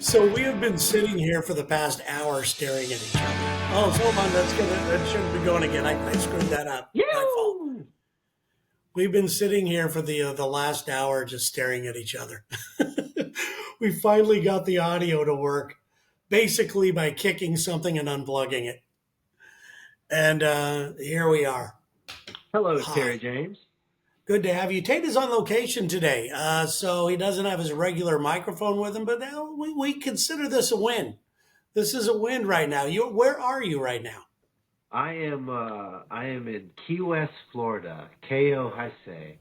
So we have been sitting here for the past hour staring at each other. Oh, so hold on, that shouldn't be going again. I screwed that up. My fault. You! We've been sitting here for the last hour just staring at each other. We finally got the audio to work, basically by kicking something and unplugging it. And here we are. Hello, Terry Hi. James. Good to have you. Tate is on location today, so he doesn't have his regular microphone with him, but now we consider this a win. This is a win right now. Where are you right now? I am in Key West, Florida. Cayo Heise,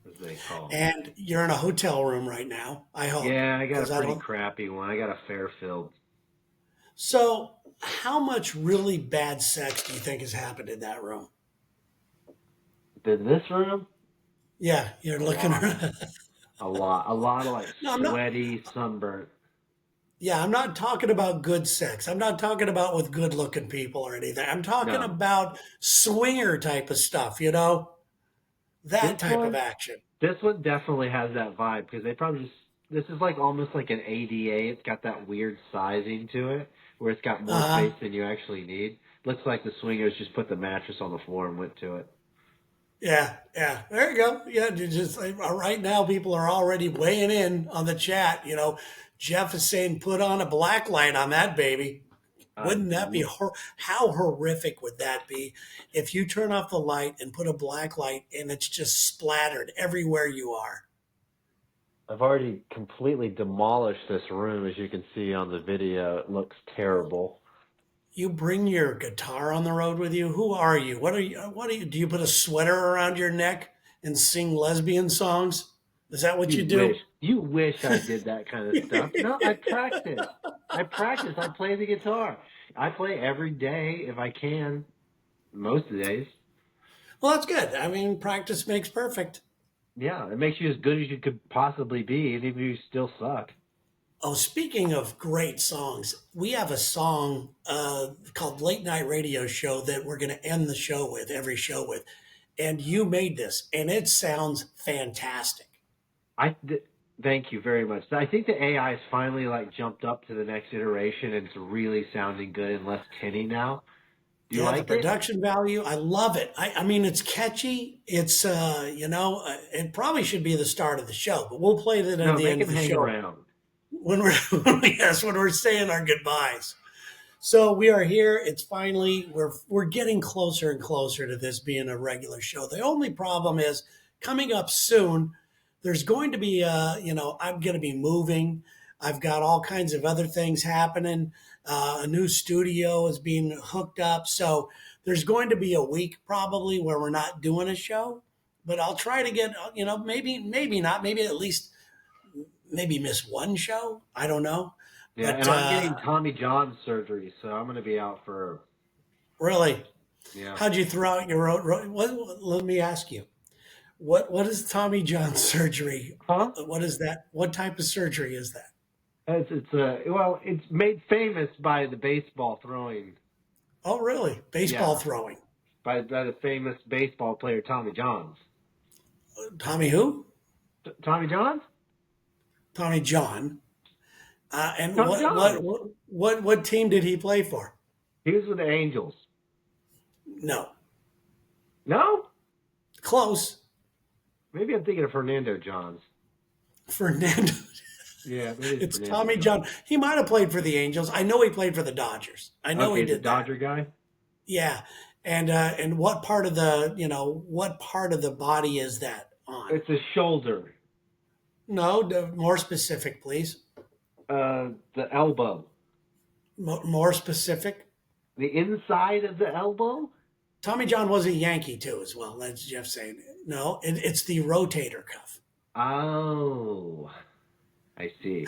as they call. And you're in a hotel room right now, I hope, Yeah, I got a because I pretty don't. crappy one. I got a Fairfield. So, how much really bad sex do you think has happened in that room? In this room, Yeah, you're a looking lot. around. A lot of like No, I'm not. sweaty, sunburnt. Yeah, I'm not talking about good sex. I'm not talking about with good looking people or anything. I'm talking No. about swinger type of stuff, that This type of one, action. this one definitely has that vibe because they probably just, this is like almost like an ADA. It's got that weird sizing to it where it's got more Uh space than you actually need. Looks like the swingers just put the mattress on the floor and went to it. Yeah, yeah. There you go. Yeah, you just right now, people are already weighing in on the chat. Jeff is saying, "Put on a black light on that baby." Wouldn't that be how horrific would that be if you turn off the light and put a black light and it's just splattered everywhere you are? I've already completely demolished this room, as you can see on the video. It looks terrible. You bring your guitar on the road with you. Who are you? What are you? What are you? Do you put a sweater around your neck and sing lesbian songs? Is that what You you wish. do? You wish I did that kind of stuff. No, I practice. I practice. I play the guitar. I play every day if I can, most of the days. Well, that's good. I mean, practice makes perfect. Yeah, it makes you as good as you could possibly be, even if you still suck. Oh, speaking of great songs, we have a song called Late Night Radio Show that we're going to end the show with, every show with. And you made this, and it sounds fantastic. I th- Thank you very much. I think the AI has finally like jumped up to the next iteration, and it's really sounding good and less tinny now. Do you Yeah, the like it? production value, I love it. I mean, it's catchy. It probably should be the start of the show, but we'll play that at No, the make end of him the hang show around. when we're yes, when we're saying our goodbyes. So we are here. It's finally we're getting closer and closer to this being a regular show. The only problem is coming up soon. There's going to be I'm going to be moving. I've got all kinds of other things happening. A new studio is being hooked up, so there's going to be a week probably where we're not doing a show. But I'll try to get maybe not, maybe at least maybe miss one show. I don't know, Yeah, but and I'm getting Tommy John surgery, so I'm going to be out for, really. yeah. How'd you throw out your let me ask you, what is Tommy John surgery? Huh? What is that? What type of surgery is that? Well, it's made famous by the baseball throwing. Oh, really? Baseball Yeah, throwing. by the famous baseball player Tommy Johns. Tommy who? Tommy Johns? Tommy John. And Tommy Johns. what team did he play for? He was with the Angels. No, No? close. Maybe I'm thinking of Fernando Johns. Fernando. Yeah, maybe it's It's Fernando Tommy Johns. John. He might have played for the Angels. I know he played for the Dodgers. I know he Okay, the did that. Dodger guy. Yeah. And what part of the body is that on? It's a shoulder. No, more specific, please. The elbow. More specific. The inside of the elbow? Tommy John was a Yankee too, as well. That's Jeff saying. No, it's the rotator cuff. Oh, I see.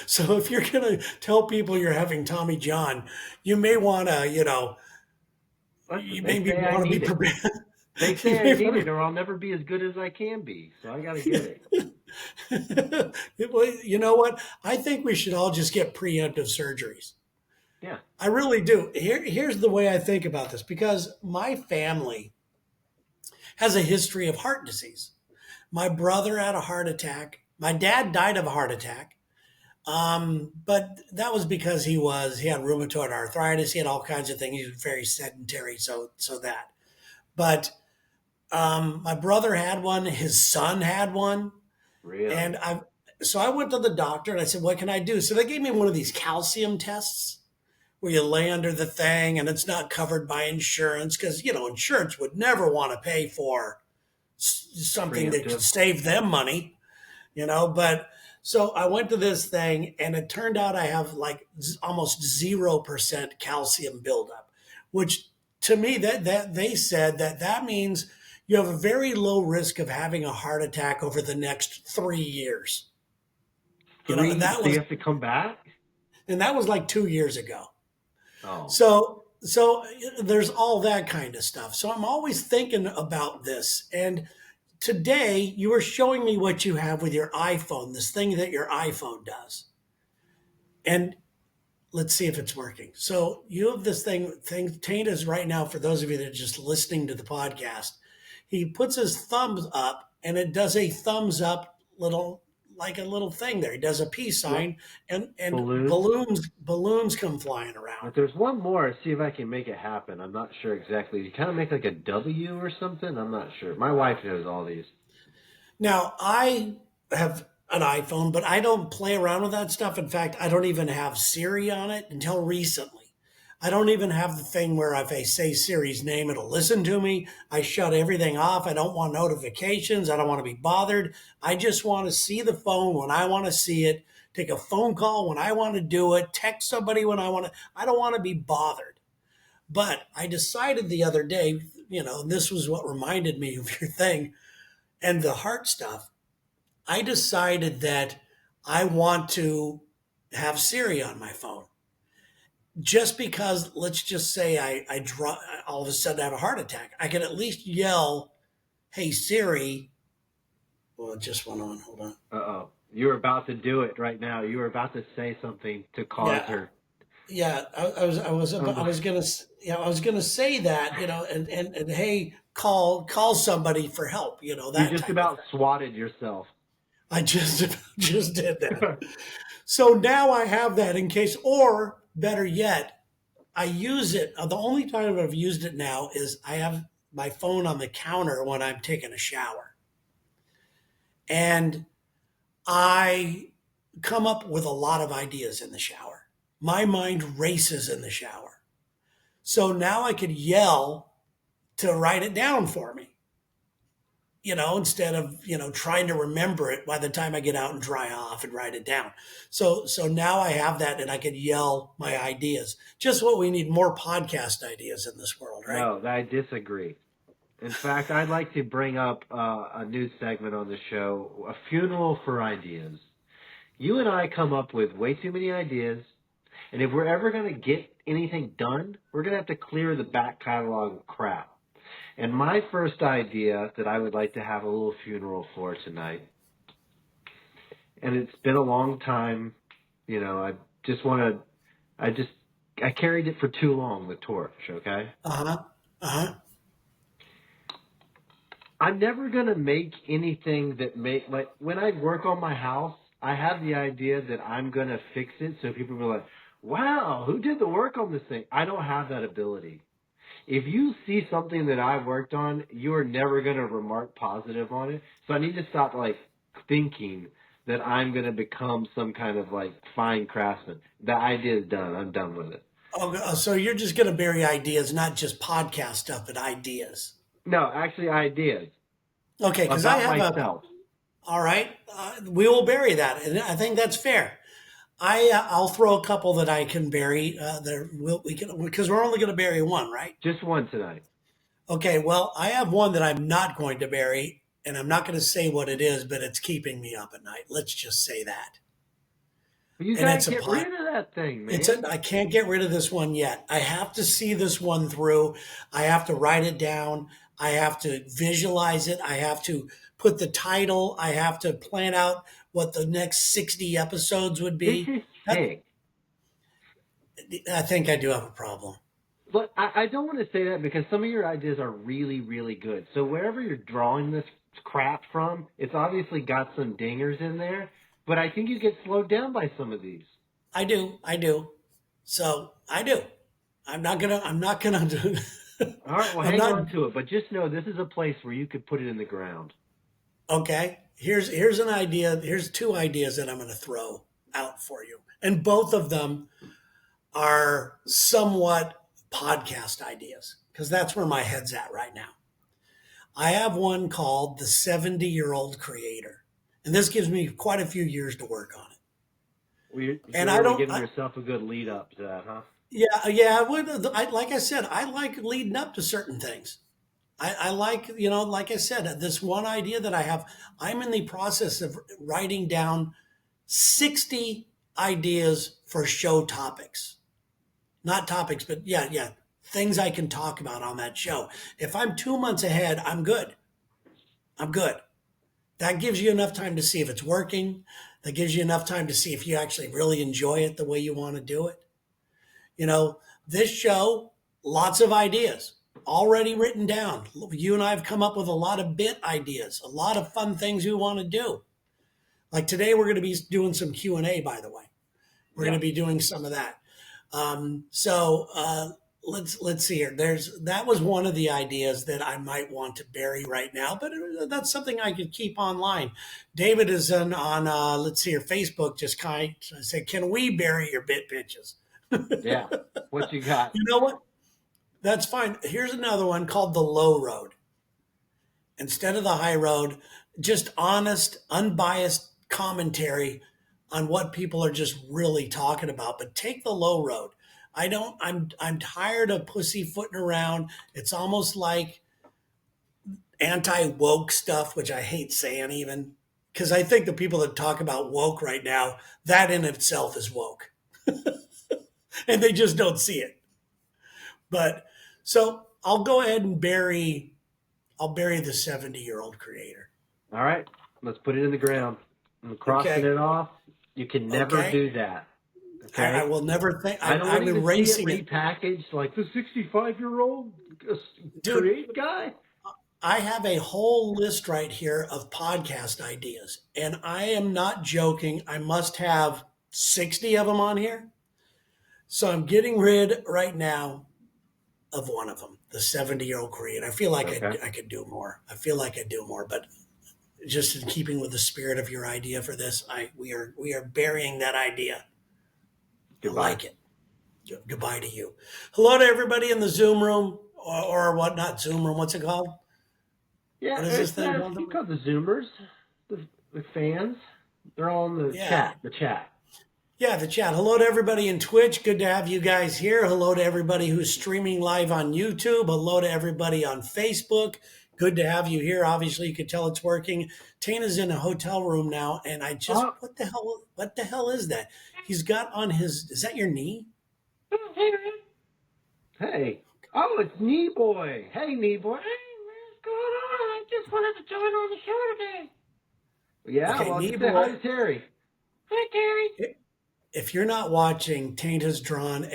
So if you're gonna tell people you're having Tommy John, you may want to, Listen, you they maybe say I want to be need it. prepared. They You say I may need it, wanna- or I'll never be as good as I can be. So I got to get it. Well, you know what? I think we should all just get preemptive surgeries. Yeah. I really do. Here's the way I think about this because my family has a history of heart disease. My brother had a heart attack. My dad died of a heart attack. But that was because he had rheumatoid arthritis. He had all kinds of things. He was very sedentary. So that. But my brother had one. His son had one, and Really? I went to the doctor and I said, "What can I do?" So they gave me one of these calcium tests where you lay under the thing and it's not covered by insurance because insurance would never want to pay for something that could Preemptive. save them money. But so I went to this thing and it turned out I have like almost 0% calcium buildup, which to me that they said that means you have a very low risk of having a heart attack over the next 3 years. And Three, that so you was have to come back? like 2 years ago. Oh, So there's all that kind of stuff. So I'm always thinking about this. And today you were showing me what you have with your iPhone, this thing that your iPhone does. And let's see if it's working. So you have this thing Taint is right now, for those of you that are just listening to the podcast, he puts his thumbs up and it does a thumbs up little, like a little thing there. He does a peace what? sign and Balloons? balloons come flying around. But there's one more. See if I can make it happen. I'm not sure exactly. You kind of make like a W or something. I'm not sure. My wife knows all these. Now, I have an iPhone, but I don't play around with that stuff. In fact, I don't even have Siri on it until recently. I don't even have the thing where if I say Siri's name, it'll listen to me. I shut everything off. I don't want notifications. I don't want to be bothered. I just want to see the phone when I want to see it, take a phone call when I want to do it, text somebody when I want to. I don't want to be bothered. But I decided the other day, and this was what reminded me of your thing and the heart stuff. I decided that I want to have Siri on my phone. Just because, let's just say I draw, all of a sudden I have a heart attack, I can at least yell, "Hey Siri!" Well, it just went on. Hold on. Uh-oh. You're about to do it right now. You were about to say something to cause Yeah, her. yeah. I was gonna, I was gonna say that, and hey, call somebody for help, You that just type of about thing. swatted yourself. I just just did that. So now I have that in case, or better yet, I use it. The only time I've used it now is I have my phone on the counter when I'm taking a shower. And I come up with a lot of ideas in the shower. My mind races in the shower. So now I could yell to write it down for me, instead of, trying to remember it by the time I get out and dry off and write it down. So now I have that and I could yell my ideas. Just what we need, more podcast ideas in this world, right? No, I disagree. In fact, I'd like to bring up a new segment on the show, a funeral for ideas. You and I come up with way too many ideas, and if we're ever going to get anything done, we're going to have to clear the back catalog of crap. And my first idea that I would like to have a little funeral for tonight, and it's been a long time, I just want to, I carried it for too long, the torch, okay? Uh huh. Uh huh. I'm never gonna make anything that like when I work on my house, I have the idea that I'm gonna fix it so people will be like, wow, who did the work on this thing? I don't have that ability. If you see something that I worked on, you are never gonna remark positive on it. So I need to stop like thinking that I'm gonna become some kind of like fine craftsman. The idea is done. I'm done with it. Oh, so you're just going to bury ideas, not just podcast stuff, but ideas. No, actually ideas Okay, because I about have a. myself. All right, we will bury that, and I think that's fair. I'll throw a couple that I can bury. We can, because we're only going to bury one, right? Just one tonight. Okay. Well, I have one that I'm not going to bury, and I'm not going to say what it is, but it's keeping me up at night. Let's just say that. You And gotta it's a get pot. rid of that thing, man. I can't get rid of this one yet. I have to see this one through. I have to write it down. I have to visualize it. I have to put the title. I have to plan out what the next 60 episodes would This be. is That, sick. I think I do have a problem. But I don't want to say that because some of your ideas are really, really good. So wherever you're drawing this crap from, it's obviously got some dingers in there. But I think you get slowed down by some of these. I do. I do. So I do. I'm not gonna do. All right, well, I'm hang not. on to it, but just know this is a place where you could put it in the ground. Okay. Here's an idea. Here's two ideas that I'm going to throw out for you, and both of them are somewhat podcast ideas because that's where my head's at right now. I have one called the 70-year-old creator, and this gives me quite a few years to work on it. Well, you're And I really don't. giving yourself a good lead up to that, huh? Yeah, yeah. I would. Like I said, I like leading up to certain things. I like, like I said, this one idea that I have. I'm in the process of writing down 60 ideas for show topics. Not topics, but yeah, things I can talk about on that show. If I'm 2 months ahead, I'm good. I'm good. That gives you enough time to see if it's working. That gives you enough time to see if you actually really enjoy it the way you want to do it. You know, this show, lots of ideas already written down. You and I have come up with a lot of bit ideas, a lot of fun things we want to do. Like today, we're going to be doing some Q&A, by the way. We're Yeah. going to be doing some of that. So let's see here. That was one of the ideas that I might want to bury right now, but that's something I could keep online. David is on let's see here, Facebook. Just kind of say, can we bury your bit pitches? Yeah. What you got? You know what? That's fine. Here's another one called the low road. Instead of the high road, just honest, unbiased commentary on what people are just really talking about. But take the low road. I'm tired of pussyfooting around. It's almost like anti-woke stuff, which I hate saying even. Because I think the people that talk about woke right now, that in itself is woke. And they just don't see it. But so I'll go ahead and I'll bury the 70-year-old creator. All right. Let's put it in the ground. I'm crossing Okay. it off. You can never Okay. do that. Okay. I will never think. I don't I'm even erasing see it. it repackaged like the 65-year-old Dude, create guy. I have a whole list right here of podcast ideas, and I am not joking. I must have 60 of them on here. So I'm getting rid right now of one of them, the 70-year-old creator. I feel like Okay. I could do more. I feel like I do more, but just in keeping with the spirit of your idea for this, we are burying that idea. Goodbye. I like it. Goodbye to you. Hello to everybody in the Zoom room or what? Not Zoom room. What's it called? Yeah, What is this it's thing called? you got the Zoomers, the fans. They're all in the Yeah. chat. Yeah, the chat. Hello to everybody in Twitch. Good to have you guys here. Hello to everybody who's streaming live on YouTube. Hello to everybody on Facebook. Good to have you here. Obviously, you could tell it's working. Tana's in a hotel room now, and I just what the hell? What the hell is that? He's got on his. Is that your knee? Hey. Oh, it's Knee Boy. Hey, Knee Boy. Hey, what's going on? I just wanted to join on the show today. Yeah, Okay, well, Knee say hi to Boy. Terry. Hi, Terry. If you're not watching, Taint has drawn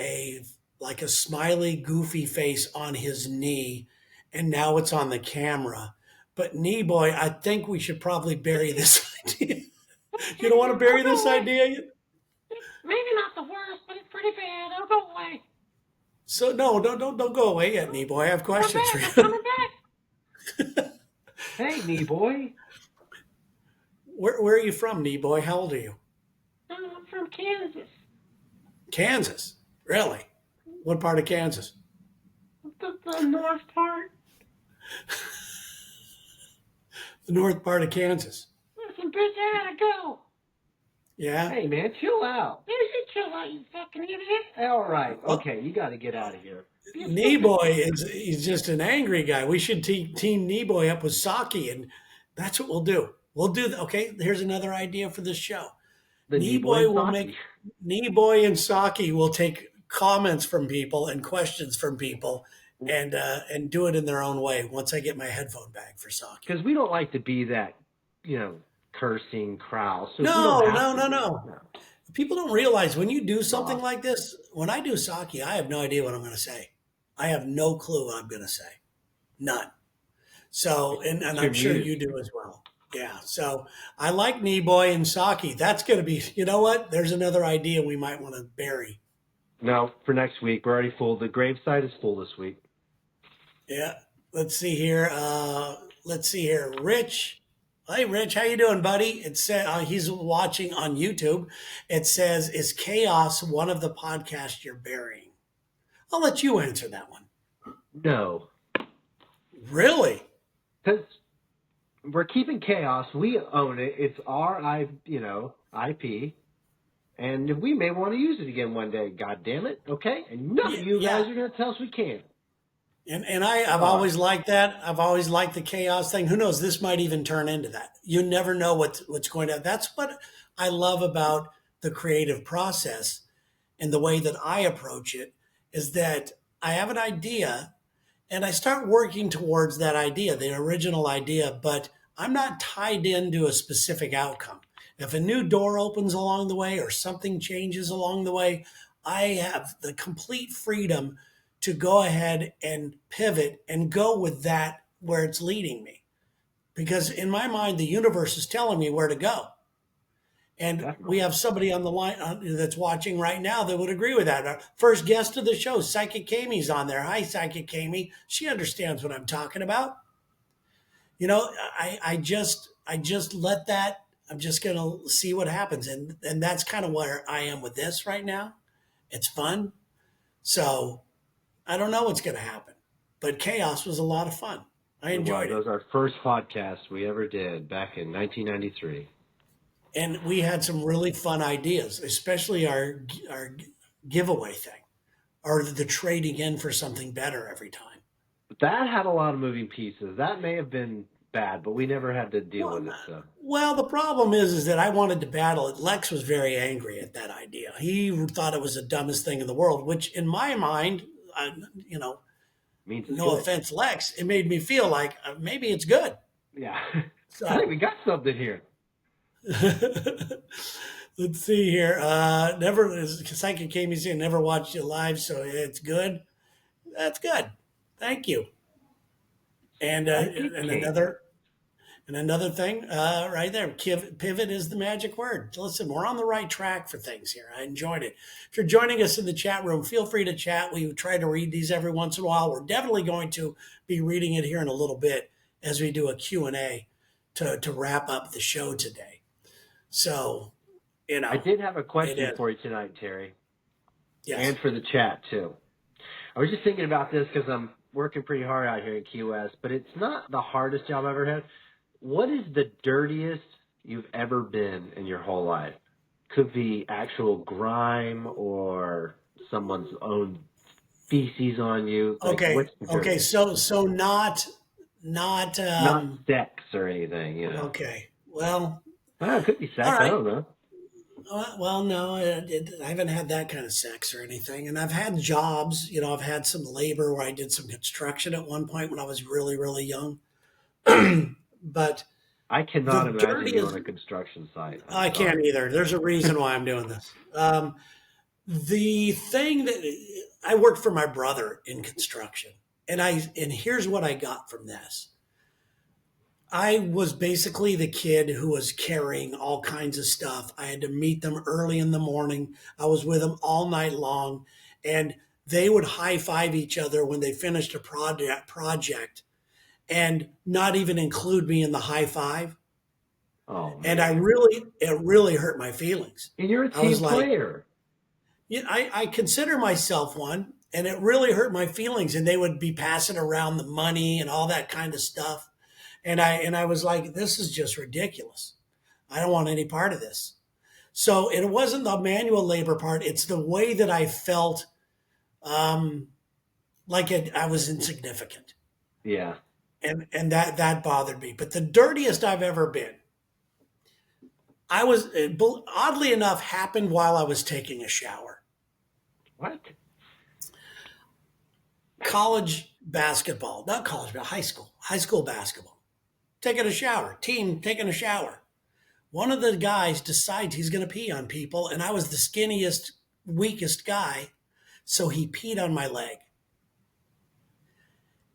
like a smiley, goofy face on his knee, and now it's on the camera. But Knee Boy, I think we should probably bury this idea. You don't want to bury this idea? Maybe not the worst, but it's pretty bad. It'll go away. So no, don't go away yet, Knee Boy. I have questions for I'm you. coming back. Hey, Knee Boy. Where are you from, Knee Boy? How old are you? I'm from Kansas. Kansas. Really? What part of Kansas? The north part. The north part of Kansas. There's some bitch I gotta go. Yeah? Hey, man, chill out. You should chill out, you fucking idiot. All right. Okay, you got to get out of here. Knee Boy he's just an angry guy. We should team Knee Boy up with Saki, and that's what we'll do. We'll do okay. Here's another idea for this show. The Knee Boy will make Knee Boy and Saki will take comments from people and questions from people, and do it in their own way. Once I get my headphone bag for Saki. Because we don't like to be that, cursing crowd. So No. People don't realize when you do something like this. When I do Saki, I have no idea what I'm going to say. I have no clue what I'm going to say. None. So, and I'm sure you do as well. Yeah. So I like Boy and Saki. That's going to be, you know what? There's another idea we might want to bury. No, for next week. We're already full. The gravesite is full this week. Yeah. Let's see here. Let's see here. Rich. Hey, Rich, how you doing, buddy? It said he's watching on YouTube. It says, "Is chaos one of the podcasts you're burying?" I'll let you answer that one. No, Really? because we're keeping chaos. We own it. It's our IP, and we may want to use it again one day. God damn it. Okay, and none of you Yeah. guys are going to tell us we can't. And I've All right. always liked that. I've always liked the chaos thing. Who knows? This might even turn into that. You never know what's going to. That's what I love about the creative process and the way that I approach it is that I have an idea and I start working towards that idea, the original idea, but I'm not tied into a specific outcome. If a new door opens along the way or something changes along the way, I have the complete freedom to go ahead and pivot and go with that where it's leading me. Because in my mind, the universe is telling me where to go. And we Definitely. have somebody on the line that's watching right now that would agree with that. Our first guest of the show, Psychic Amy's on there. Hi, Psychic Amy. She understands what I'm talking about. You know, I just let that. I'm just gonna see what happens, and that's kind of where I am with this right now. It's fun, so I don't know what's gonna happen, but chaos was a lot of fun. I It was. enjoyed That it. was our first podcast we ever did back in 1993. And we had some really fun ideas, especially our giveaway thing or the trading in for something better every time. But that had a lot of moving pieces. That may have been bad, but we never had to deal Well, with it. So well, the problem is that I wanted to battle it. Lex was very angry at that idea. He thought it was the dumbest thing in the world, which in my mind, you know, means it's no good. offense, Lex, it made me feel like maybe it's good. Yeah. I think So we got something here. let's see here. Never, Psychic came saying never watched it live, so it's good. That's good. Thank you. And Psychic and Amy. another thing, right there, pivot is the magic word. Listen, we're on the right track for things here. I enjoyed it. If you're joining us in the chat room, feel free to chat. We try to read these every once in a while. We're definitely going to be reading it here in a little bit as we do a Q&A to wrap up the show today. So, I did have a it question is. for you tonight, Terry, Yes. and for the chat too. I was just thinking about this because I'm working pretty hard out here in Key West, but it's not the hardest job I've ever had. What is the dirtiest you've ever been in your whole life? Could be actual grime or someone's own feces on you. Like, Okay. what's the Okay. dirtiest? So not Not sex or anything, you know. okay. Well, Well, it could be all sex. I right. don't know. Well, no, I haven't had that kind of sex or anything. And I've had jobs, I've had some labor where I did some construction at one point when I was really, really young. But I the cannot imagine you on dirtiest, a construction site. I'm I can't sorry. either. There's a reason why I'm doing this. The thing that I worked for my brother in construction, and here's what I got from this. I was basically the kid who was carrying all kinds of stuff. I had to meet them early in the morning. I was with them all night long, and they would high five each other when they finished a project and not even include me in the high five. Oh And man. it really hurt my feelings. And you're a I was team like, player. I consider myself one, and it really hurt my feelings. And they would be passing around the money and all that kind of stuff. And I was like, this is just ridiculous. I don't want any part of this. So it wasn't the manual labor part. It's the way that I felt um, like I was insignificant. Yeah. And that bothered me. But the dirtiest I've ever been, I was, oddly enough, happened while I was taking a shower. What? College basketball, not college, but high school basketball. Taking a shower, team taking a shower. One of the guys decides he's going to pee on people, and I was the skinniest, weakest guy, so he peed on my leg.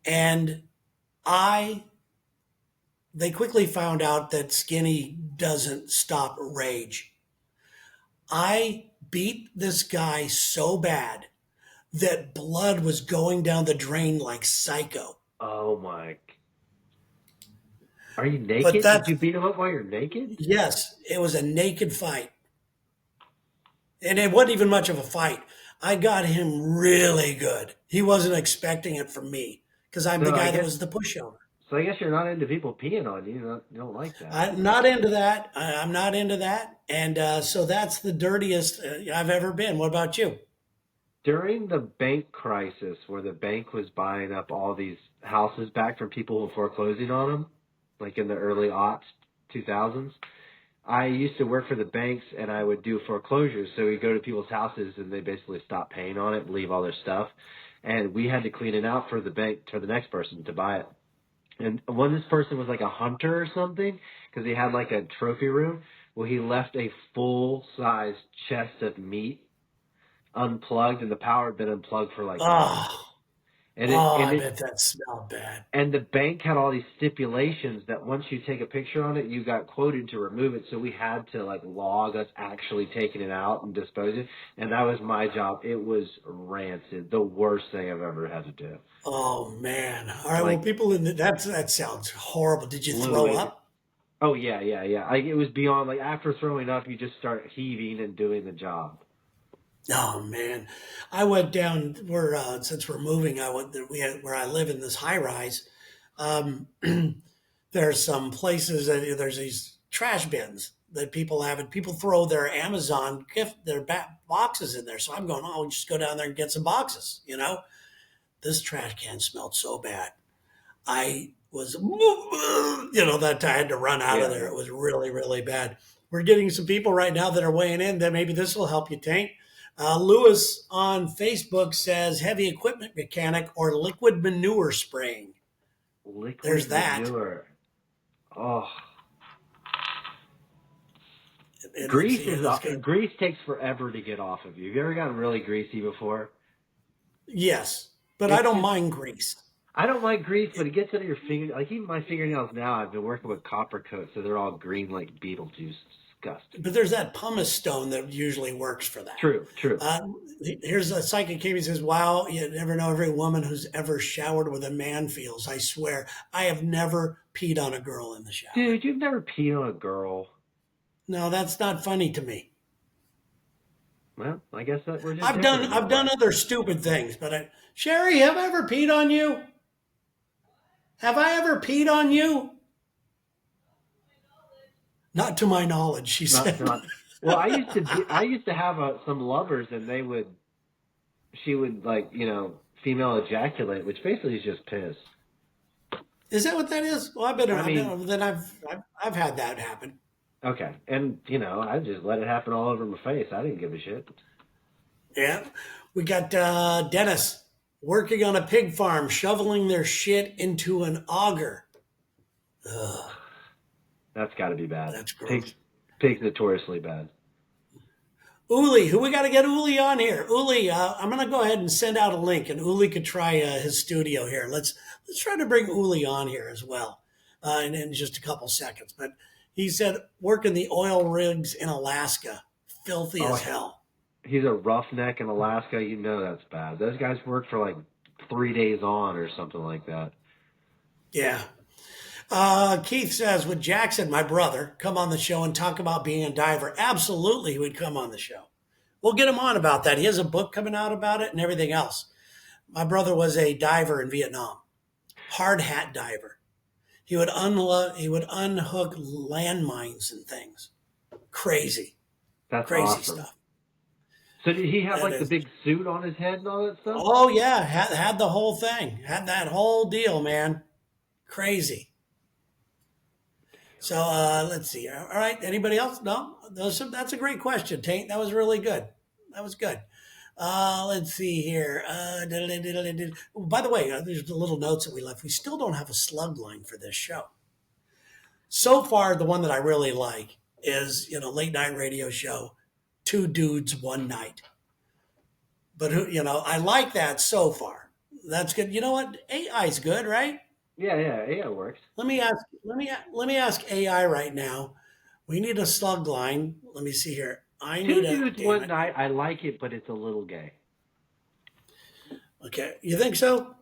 And I They quickly found out that skinny doesn't stop rage. I beat this guy so bad that blood was going down the drain like psycho. Oh my! Are you But naked? Did that's, you beat him up while you're naked? yes, it was a naked fight. And it wasn't even much of a fight. I got him really good. He wasn't expecting it from me because I'm the So I guy that guess. was the pushover. So I guess you're not into people peeing on you. You don't like that. I'm not into that. I'm not into that. And so that's the dirtiest I've ever been. What about you? During the bank crisis, where the bank was buying up all these houses back from people who were foreclosing on them, like in the early aughts, 2000s, I used to work for the banks and I would do foreclosures. So we'd go to people's houses and they basically stop paying on it and leave all their stuff. And we had to clean it out for the bank, for the next person to buy it. And when this person was like a hunter or something, because he had like a trophy room, well, he left a full size chest of meat unplugged, and the power had been unplugged for like months. Oh, And it oh, and I it bet that smelled bad. and the bank had all these stipulations that once you take a picture on it, you got quoted to remove it. So we had to like log us actually taking it out and disposing. And that was my job. It was rancid. The worst thing I've ever had to do. Oh man! All right. Well, Like people in that sounds horrible. Did you throw fluid. up? Oh yeah. Like it was beyond, like after throwing up, you just start heaving and doing the job. Oh man, I went down where since we're moving, I went we had, where I live in this high rise. Um, there's some places that there's these trash bins that people have, and people throw their Amazon gift their boxes in there. So I'm going, oh, just go down there and get some boxes. This trash can smelled so bad. I was, that I had to run out of Yeah. there. It was really, really bad. We're getting some people right now that are weighing in that maybe this will help you, Taint. Lewis on Facebook says heavy equipment mechanic or liquid manure spraying. There's Liquid that. manure. Oh, And let's grease see here. is Let's go. grease takes forever to get off of you. Have you ever gotten really greasy before? Yes, but I It's don't just mind grease. I don't like grease, but it gets under your finger. Like even my fingernails now, I've been working with copper coat, so they're all green like beetle juice. Disgusting. But there's that pumice stone that usually works for that. True. Uh, Here's a psychic came and says, wow, you never know every woman who's ever showered with a man feels. I swear, I have never peed on a girl in the shower. Dude, you've never peed on a girl. No, that's not funny to me. Well, I guess that we're just I've different done in that I've done way. other stupid things, but Sherry, have I ever peed on you? Have I ever peed on you? Not to my knowledge, she said. Not. Well, I used to have some lovers, and she would like female ejaculate, which basically is just piss. Is that what that is? Well, I mean, then I've had that happen. okay, and I just let it happen all over my face. I didn't give a shit. Yeah, we got Dennis working on a pig farm, shoveling their shit into an auger. Ugh, That's got to be bad. that's gross. Pigs notoriously bad. Uli, who we got to get Uli on here? Uli, I'm going to go ahead and send out a link, and Uli could try his studio here. Let's try to bring Uli on here as well, in just a couple seconds. But he said working the oil rigs in Alaska, filthy Oh, as hell. he's a roughneck in Alaska. You know that's bad. Those guys work for like 3 days on or something like that. Yeah. Keith says, would Jackson, my brother, come on the show and talk about being a diver? Absolutely, he would come on the show. We'll get him on about that. He has a book coming out about it and everything else. My brother was a diver in Vietnam, hard hat diver. He would unhook landmines and things. Crazy, That's crazy awesome. stuff. So did he have That like the is. big suit on his head and all that stuff? Oh yeah, had the whole thing, had that whole deal, man. Crazy. So let's see. All right. Anybody else? No. That's a great question, Taint. That was really good. That was good. Let's see here. By the way, there's the little notes that we left. We still don't have a slug line for this show. So far, the one that I really like is late night radio show, two dudes one night. But I like that so far. That's good. You know what? AI's good, right? Yeah, it works. Let me ask AI right now. We need a slug line. Let me see here. I Two need a dudes, damn one it. night. I like it, but it's a little gay. Okay, you think so?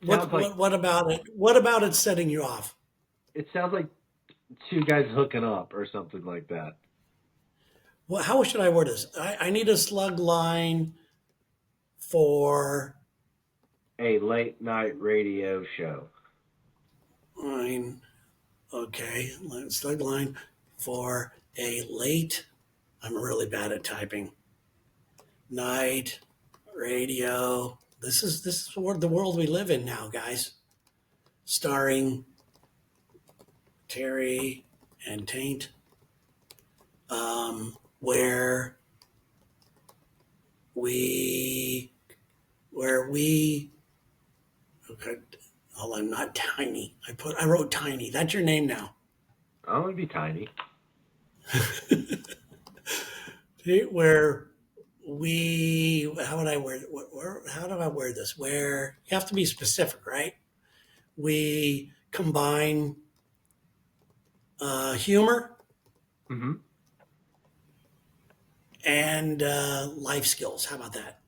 Sounds What like what what about it? What about it setting you off? it sounds like two guys hooking up or something like that. Well, how should I word this? I need a slug line for A late night radio show. line. Okay, slug line for a late. I'm really bad at typing. Night radio. This is the world we live in now, guys. Starring Terry and Taint, where we where we okay. Oh, I'm not tiny. I wrote tiny. That's your name now. I want to be tiny. Where we how would I where how do I word this? Where you have to be specific, right? We combine humor Mm-hmm. and life skills. How about that?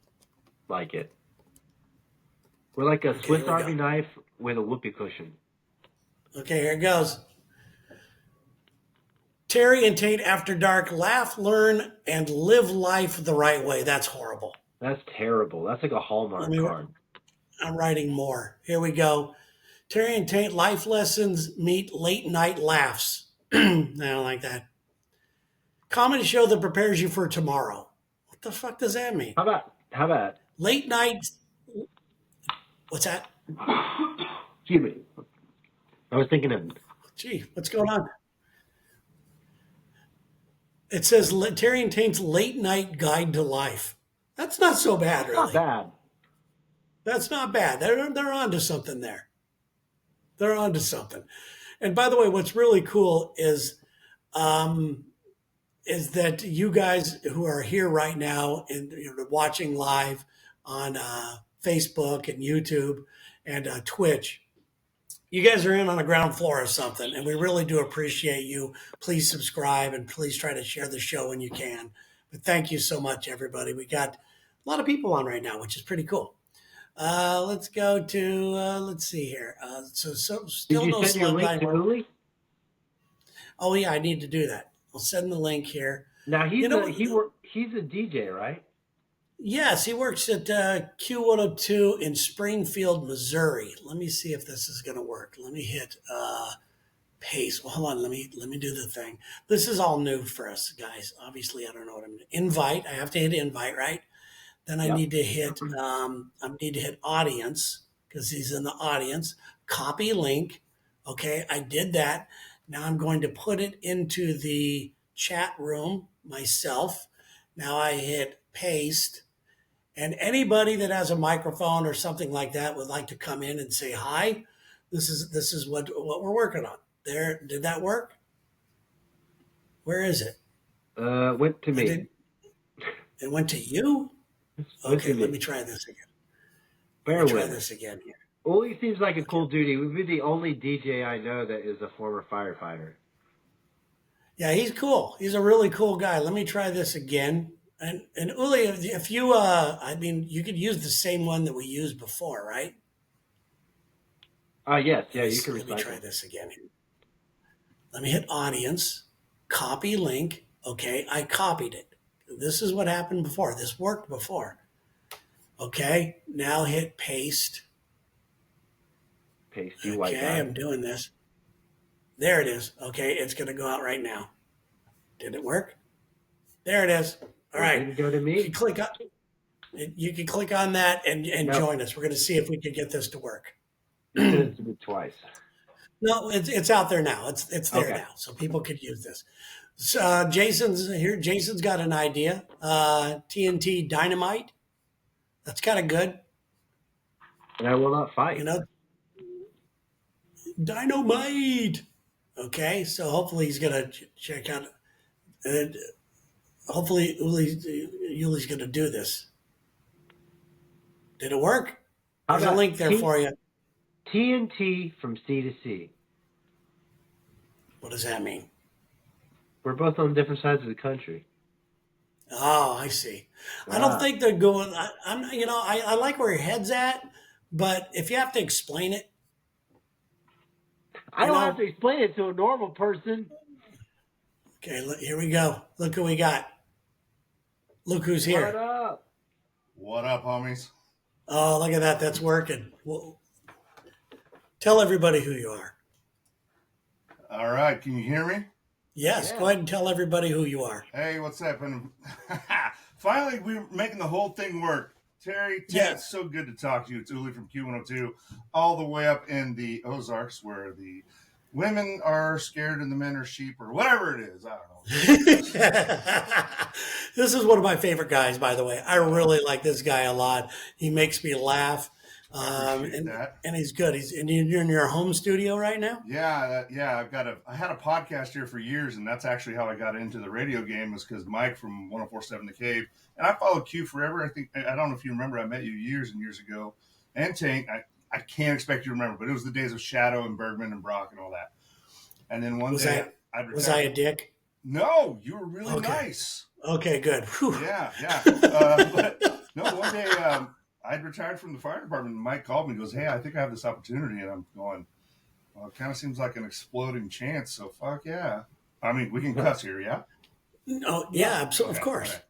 Like it. We're like a Okay, Swiss here we go. Army knife with a whoopee cushion. Okay, here it goes. Terry and Tate After Dark laugh, learn, and live life the right way. That's horrible. That's terrible. That's like a Let Hallmark me. card. I'm writing more. Here we go. Terry and Tate life lessons meet late night laughs. I don't like that. Comedy show that prepares you for tomorrow. What the fuck does that mean? How about Late night. What's that? excuse me. I was thinking of Gee, what's going on? It says Terry and Taint's late night guide to life. That's not so bad, that's not really. bad. That's not bad. They're on to something there. They're on to something. And by the way, what's really cool um, is that you guys who are here right now and watching live on Facebook and YouTube and Twitch, you guys are in on the ground floor of something, and we really do appreciate you. Please subscribe and please try to share the show when you can. But thank you so much, everybody. We got a lot of people on right now, which is pretty cool. Let's go to let's see here. So Did still you no send your slug link line. to Uli? Oh yeah, I need to do that. I'll send the link here. Now You know, he's a DJ, right? yes, he works at Q102 in Springfield, Missouri. Let me see if this is going to work. Let me hit paste. Well, hold on. Let me do the thing. This is all new for us, guys. Obviously, I don't know what I'm doing. Invite. I have to hit invite, right? Then I Yep. need to hit audience because he's in the audience. Copy link. Okay, I did that. Now I'm going to put it into the chat room myself. Now I hit paste. And anybody that has a microphone or something like that would like to come in and say hi. This is what we're working on. There, did that work? Where is it? Went to I me. did. It went to you. Went Okay, to let me. me try this again. Let Bear me try with it. this again here. Uli seems like a cool dude. He would be the only DJ I know that is a former firefighter. Yeah, he's cool. He's a really cool guy. Let me try this again. And Uli, if you I mean, you could use the same one that we used before, right? Yes, yeah, you can Let me try recycle. this again here. Let me hit audience, copy link. Okay, I copied it. This is what happened before. This worked before. Okay, now hit paste. Paste you white Okay, guy. I'm doing this. There it is. Okay, it's going to go out right now. Did it work? There it is. All It right. didn't go to You can me. click on that and No, join us. We're going to see if we can get this to work. you sent it to me twice. No, it's out there now. It's there Okay. now, so people could use this. So, Jason's here. Jason's got an idea. TNT dynamite. That's kind of good. And I will not fight. You know, dynamite. Okay, so hopefully he's gonna check out. Uh, hopefully Yuli's gonna do this. Did it work? How There's a about link there for you. TNT from sea to sea. What does that mean? We're both on different sides of the country. Oh, I see. I don't think they're going. I'm, I like where your head's at, but if you have to explain it, I don't have to explain it to a normal person. Okay, here we go. Look who we got. Look who's here. What up? What up, homies? Oh, look at that. That's working. Well, tell everybody who you are. All right, can you hear me? Yes, Yeah. go ahead and tell everybody who you are. Hey, what's happening? Finally, we're making the whole thing work. Terry, Yeah. it's so good to talk to you. It's Uli from Q102, all the way up in the Ozarks where the women are scared and the men are sheep or whatever it is. I don't know. This is one of my favorite guys, by the way. I really like this guy a lot. He makes me laugh. Appreciate that. And he's good. You're in your home studio right now? Yeah. I had a podcast here for years, and that's actually how I got into the radio game, was because Mike from 104.7 The Cave, and I followed Q forever. I don't know if you remember, I met you years and years ago, and Taint. I can't expect you to remember, but it was the days of Shadow and Bergman and Brock and all that. And then one day, was I a dick? No, you were really Okay. nice. Okay, good. Whew. Yeah. But no, one day I'd retired from the fire department, and Mike called me and goes, "Hey, I think I have this opportunity." And I'm going, well, it kind of seems like an exploding chance. So fuck yeah. I mean, we can cuss here, yeah? Oh, yeah, absolutely, Okay, of course. okay.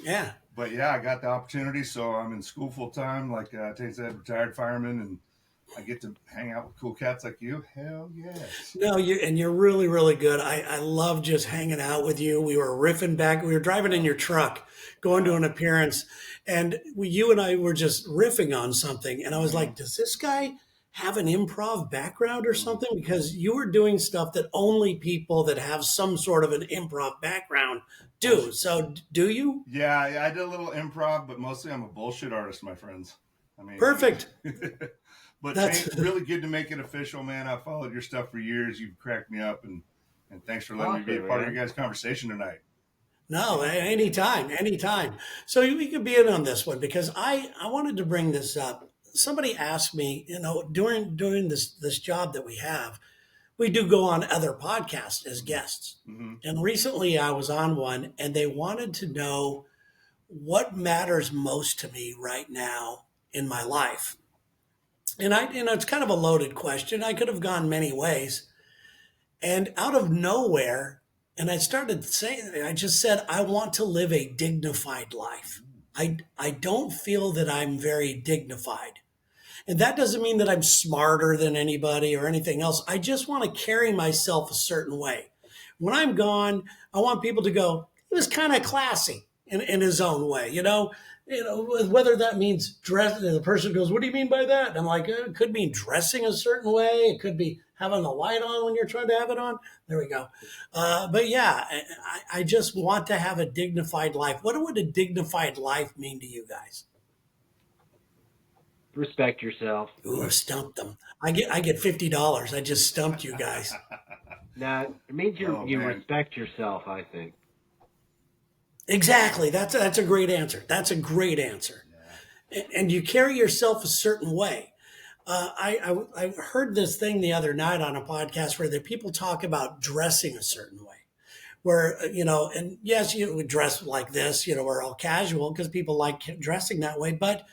Yeah. But yeah, I got the opportunity. So I'm in school full time, like Tate said, retired fireman, and I get to hang out with cool cats like you. Hell yes. No, you're really, really good. I love just hanging out with you. We were riffing back. We were driving in your truck, going to an appearance, and you and I were just riffing on something. And I was like, does this guy have an improv background or something? Because you were doing stuff that only people that have some sort of an improv background do. So do you? Yeah, I did a little improv, but mostly I'm a bullshit artist, my friends. I mean, Perfect. But That's- Taint, really good to make it official, man. I followed your stuff for years. You've cracked me up, and thanks for letting me be a part of your guys' conversation tonight. No, anytime. So we could be in on this one because I wanted to bring this up. Somebody asked me, during this job that we have, we do go on other podcasts as guests. Mm-hmm. And recently I was on one and they wanted to know what matters most to me right now in my life. And it's kind of a loaded question. I could have gone many ways. And out of nowhere, and I started saying, I just said, I want to live a dignified life. I don't feel that I'm very dignified. And that doesn't mean that I'm smarter than anybody or anything else. I just want to carry myself a certain way. When I'm gone, I want people to go, he was kind of classy in his own way, whether that means dress. The person goes, what do you mean by that? And I'm like, it could mean dressing a certain way. It could be having the light on when you're trying to have it on. There we go. But yeah, I just want to have a dignified life. What would a dignified life mean to you guys? Respect yourself. Ooh, stumped them. I get $50. I just stumped you guys. Now, it means you man. respect yourself, I think. Exactly. That's a great answer. That's a great answer. And you carry yourself a certain way. I heard this thing the other night on a podcast where the people talk about dressing a certain way. Where, and yes, you would dress like this, we're all casual because people like dressing that way. But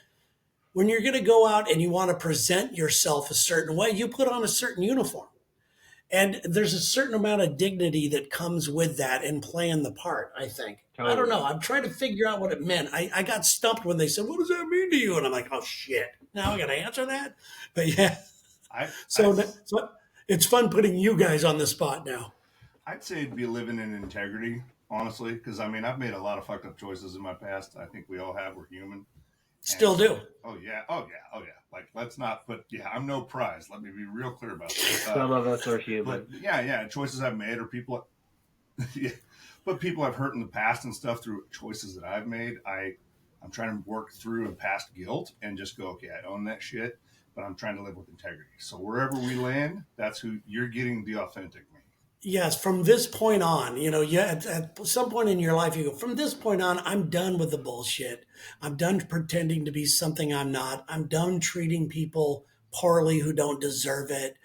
when you're going to go out and you want to present yourself a certain way, you put on a certain uniform. And there's a certain amount of dignity that comes with that and playing the part, I think. Totally. I don't know. I'm trying to figure out what it meant. I got stumped when they said, what does that mean to you? And I'm like, oh, shit. Now I got to answer that? But yeah. So it's fun putting you guys on the spot now. I'd say it'd be living in integrity, honestly, because, I've made a lot of fucked up choices in my past. I think we all have. We're human. Still do. Oh, yeah. Like, let's not put, I'm no prize. Let me be real clear about this. Some of us are human. But yeah, choices I've made or people, but people I've hurt in the past and stuff through choices that I've made. I'm trying to work through a past guilt and just go, okay, I own that shit, but I'm trying to live with integrity. So wherever we land, that's who you're getting, the authentic me. Yes, from this point on, at some point in your life, you go, from this point on, I'm done with the bullshit. I'm done pretending to be something I'm not. I'm done treating people poorly who don't deserve it.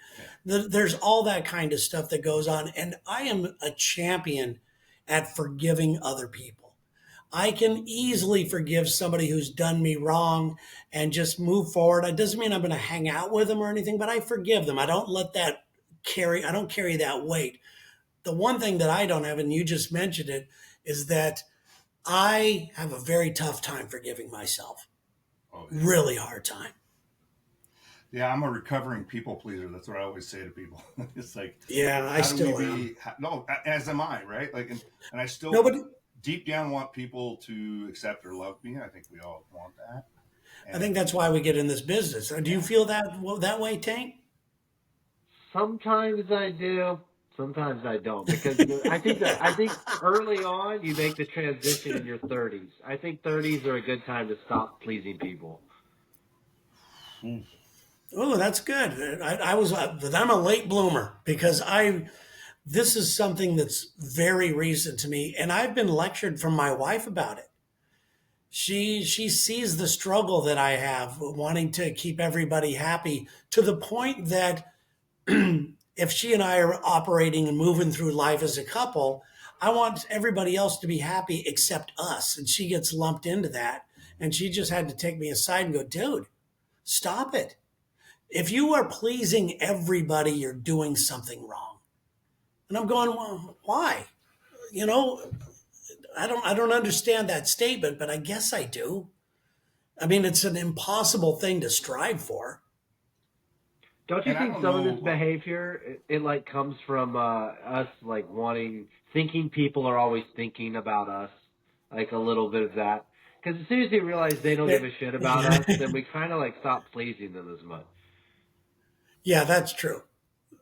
There's all that kind of stuff that goes on. And I am a champion at forgiving other people. I can easily forgive somebody who's done me wrong and just move forward. It doesn't mean I'm going to hang out with them or anything, but I forgive them. I don't let that I don't carry that weight. The one thing that I don't have, and you just mentioned it, is that I have a very tough time forgiving myself. Oh, Really hard time. Yeah, I'm a recovering people pleaser. That's what I always say to people. It's like, Yeah, I still am. No, as am I, right? Like, and I still Nobody. deep down want people to accept or love me. I think we all want that. I think that's why we get in this business. Do you feel that way, Taint? Sometimes I do. Sometimes I don't, because I think early on you make the transition in your 30s. I think 30s are a good time to stop pleasing people. Oh, that's good. But I'm a late bloomer because this is something that's very recent to me, and I've been lectured from my wife about it. She sees the struggle that I have wanting to keep everybody happy to the point that if she and I are operating and moving through life as a couple, I want everybody else to be happy except us. And she gets lumped into that. And she just had to take me aside and go, dude, stop it. If you are pleasing everybody, you're doing something wrong. And I'm going, well, why? You know, I don't understand that statement, but I guess I do. I mean, it's an impossible thing to strive for. Don't you And I think don't some of know. this behavior it like comes from us like thinking people are always thinking about us, like a little bit of that? Because as soon as they realize they don't give a shit about us, then we kind of like stop pleasing them as much. Yeah, that's true.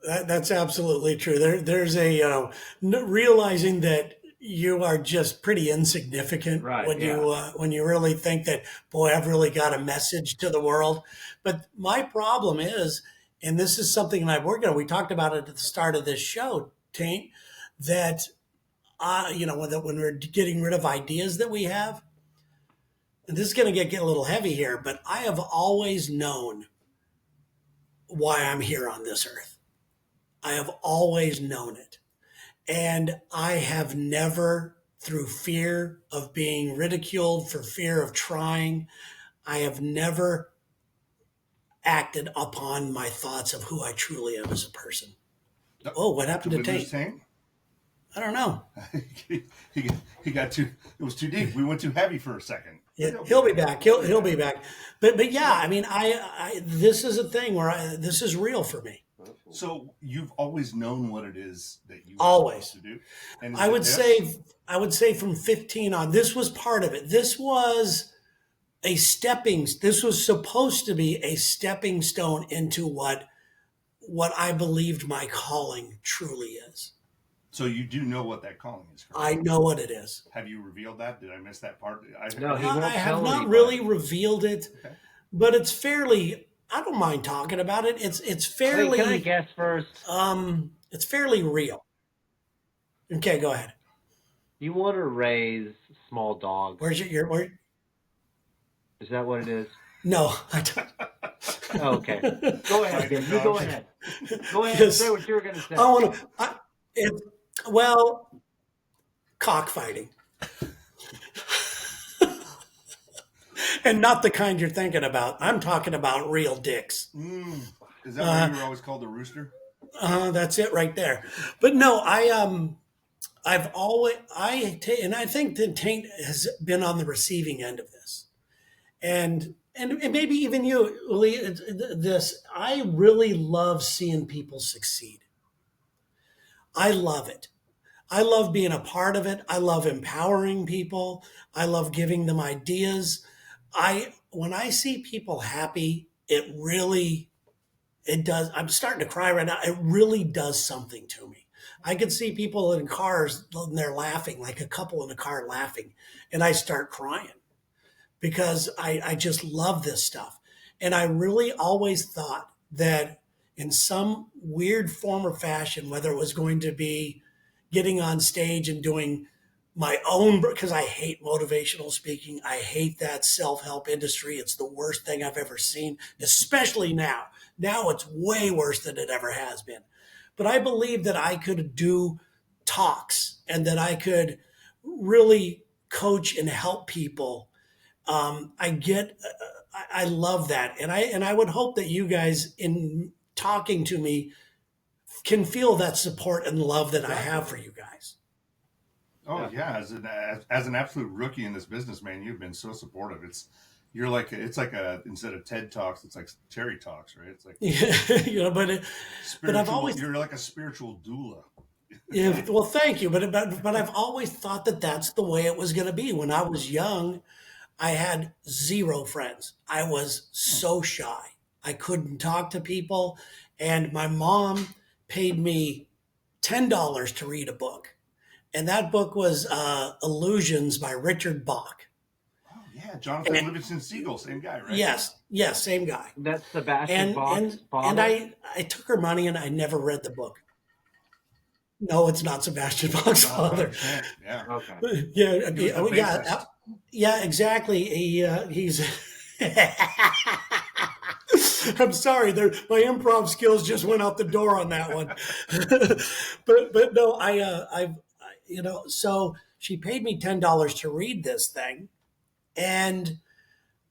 That's absolutely true. There's a realizing that you are just pretty insignificant Right, when you really think that, boy, I've really got a message to the world. But my problem is, and this is something I've worked on. We talked about it at the start of this show, Taint, that when we're getting rid of ideas that we have, and this is going to get a little heavy here, but I have always known why I'm here on this earth. I have always known it. And I have never, through fear of being ridiculed, for fear of trying, I have never acted upon my thoughts of who I truly am as a person. Oh, what happened to Taint? I don't know. he got too. It was too deep. We went too heavy for a second. Yeah, he'll be back. He'll be back. But yeah, I mean, I this is a thing where this is real for me. So you've always known what it is that you always to do. And I would say from 15 on, this was part of it. This was supposed to be a stepping stone into what I believed my calling truly is. So you do know what that calling is, correct? I know what it is. Have you revealed that? Did I miss that part? No, he won't I have tell not anybody. really revealed it, Okay. but it's fairly. I don't mind talking about it. It's fairly. Wait, can I guess first? It's fairly real. Okay, go ahead. You want to raise small dogs. Where's your? Is that what it is? No, I don't. Oh, okay. Go ahead. Tiger You go dogs. ahead. Go ahead and Yes. say what you were going to say. I want to. Cockfighting. And not the kind you're thinking about. I'm talking about real dicks. Is that why you were always called the rooster? That's it right there. But no, I've always, and I think that Taint has been on the receiving end of this. And maybe even you, Uli, I really love seeing people succeed. I love it. I love being a part of it. I love empowering people. I love giving them ideas. When I see people happy, it does. I'm starting to cry right now. It really does something to me. I could see people in cars and they're laughing, like a couple in a car laughing, and I start crying because I just love this stuff. And I really always thought that in some weird form or fashion, whether it was going to be getting on stage and doing my own, because I hate motivational speaking. I hate that self-help industry. It's the worst thing I've ever seen, especially now. Now it's way worse than it ever has been. But I believe that I could do talks and that I could really coach and help people. I love that, and I would hope that you guys, in talking to me, can feel that support and love that I have for you guys. Oh yeah, as an absolute rookie in this business, man, you've been so supportive. It's like a instead of TED Talks, it's like Terry Talks, right? It's like but I've always you're like a spiritual doula. yeah. Well, thank you, but I've always thought that that's the way it was going to be. When I was young, I had zero friends. I was so shy. I couldn't talk to people, and my mom paid me $10 to read a book. And that book was Illusions by Richard Bach. Oh yeah, Jonathan Livingston Seagull, same guy, right? Yes, same guy. That's Sebastian Bach's father? And I took her money and I never read the book. No, it's not Sebastian Bach's father. Yeah. Okay. Yeah, exactly. He's. I'm sorry, my improv skills just went out the door on that one. but no, so she paid me $10 to read this thing, and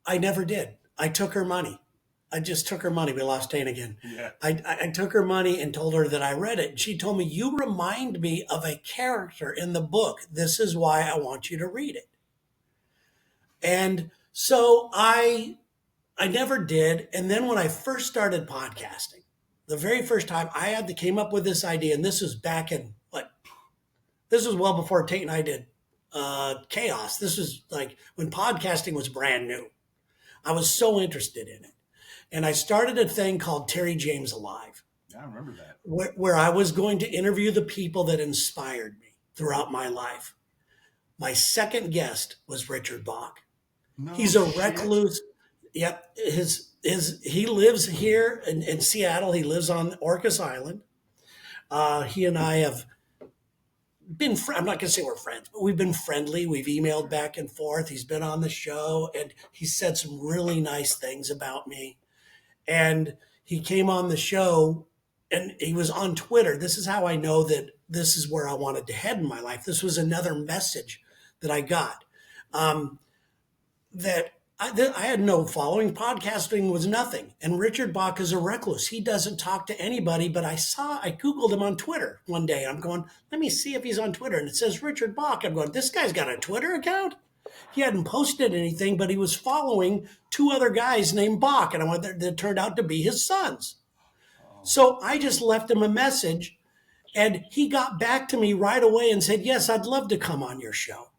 I never did. I took her money. I just took her money. We lost Taint again. Yeah. I took her money and told her that I read it. And she told me, "You remind me of a character in the book. This is why I want you to read it." And so I never did. And then when I first started podcasting, the very first time came up with this idea, and this was back in this was well before Tate and I did Chaos. This was like when podcasting was brand new. I was so interested in it. And I started a thing called Terry James Alive. Yeah, I remember that. Where I was going to interview the people that inspired me throughout my life. My second guest was Richard Bach. No He's a shit. recluse. Yep. He lives here in Seattle. He lives on Orcas Island. He and I have been, I'm not going to say we're friends, but we've been friendly. We've emailed back and forth. He's been on the show and he said some really nice things about me. And he came on the show and he was on Twitter. This is how I know that this is where I wanted to head in my life. This was another message that I got. That I had no following. Podcasting was nothing. And Richard Bach is a recluse. He doesn't talk to anybody, but I Googled him on Twitter one day. I'm going, let me see if he's on Twitter. And it says Richard Bach. I'm going, this guy's got a Twitter account? He hadn't posted anything, but he was following two other guys named Bach. And I went there, that turned out to be his sons. So I just left him a message and he got back to me right away and said, yes, I'd love to come on your show.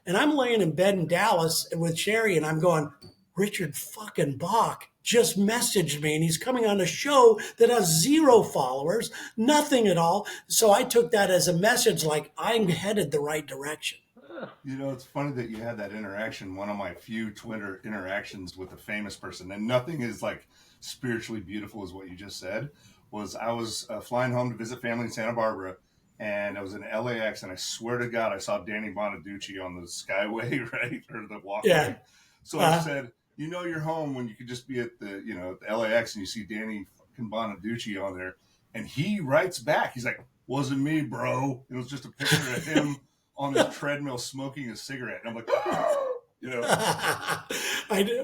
And I'm laying in bed in Dallas with Sherry and I'm going, Richard fucking Bach just messaged me and he's coming on a show that has 0 followers, nothing at all. So I took that as a message like I'm headed the right direction. You know, it's funny that you had that interaction, one of my few Twitter interactions with a famous person, and nothing is like spiritually beautiful as what you just said, was I was flying home to visit family in Santa Barbara, and I was in LAX, and I swear to God, I saw Danny Bonaducci on the Skyway, right? Or the walkway. Yeah. So I said, you know you're home when you could just be at the, at the LAX and you see Danny fucking Bonaducci on there. And he writes back. He's like, wasn't me, bro. It was just a picture of him on his treadmill smoking a cigarette. And I'm like,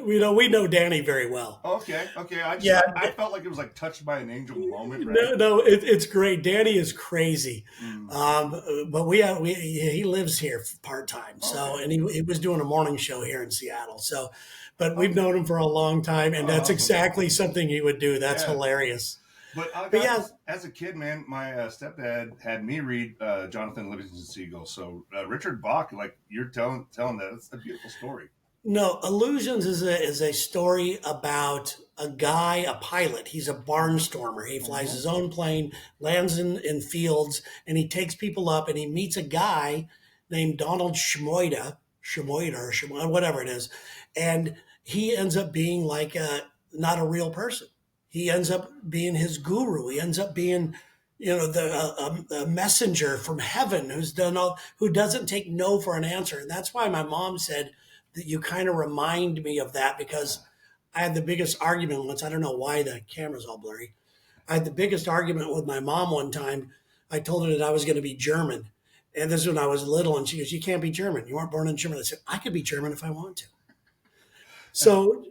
we know Danny very well. Okay. I felt like it was like touched by an angel moment. Right? No, it's great. Danny is crazy, but he lives here part time. So, and he was doing a morning show here in Seattle. So, but we've known him for a long time, and that's exactly something he would do. That's hilarious. But as a kid, man, my stepdad had me read Jonathan Livingston Seagull. So Richard Bach, like you're telling that, it's a beautiful story. No, Illusions is a story about a guy, a pilot. He's a barnstormer. He flies his own plane, lands in fields, and he takes people up, and he meets a guy named Donald Schmoida, whatever it is, and he ends up being like not a real person. He ends up being his guru. He ends up being, a messenger from heaven who doesn't take no for an answer. And that's why my mom said that you kind of remind me of that, because I had the biggest argument once. I don't know why the camera's all blurry. I had the biggest argument with my mom one time. I told her that I was going to be German. And this is when I was little. And she goes, "You can't be German. You weren't born in Germany." I said, "I could be German if I want to." So,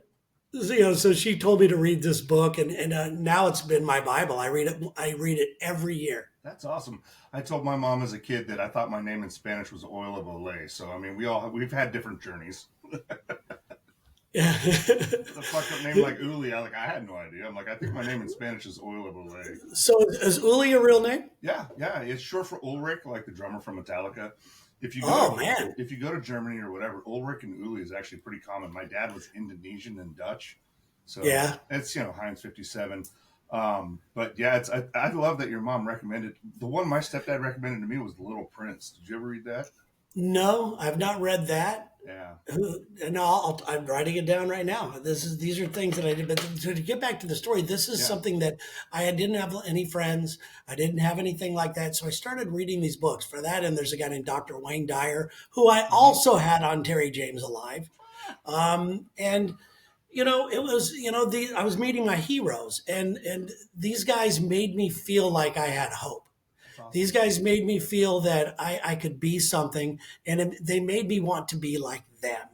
so she told me to read this book, and now it's been my Bible. I read it. I read it every year. That's awesome. I told my mom as a kid that I thought my name in Spanish was oil of Olay. So I mean, we've had different journeys. The fucked up name like Uli, I had no idea. I'm like, I think my name in Spanish is oil of Olay. So is Uli a real name? Yeah, it's short for Ulrich, like the drummer from Metallica. If you if you go to Germany or whatever, Ulrich and Uli is actually pretty common. My dad was Indonesian and Dutch, so yeah, it's Heinz 57. But yeah, I love that your mom recommended. The one my stepdad recommended to me was The Little Prince. Did you ever read that? No, I've not read that. Yeah. No, I'm writing it down right now. These are things that I did. But to get back to the story, this is something that I didn't have any friends. I didn't have anything like that. So I started reading these books for that. And there's a guy named Dr. Wayne Dyer, who I also had on Terry James Alive. And it was, I was meeting my heroes, and these guys made me feel like I had hope. Awesome. These guys made me feel that I could be something, and they made me want to be like them.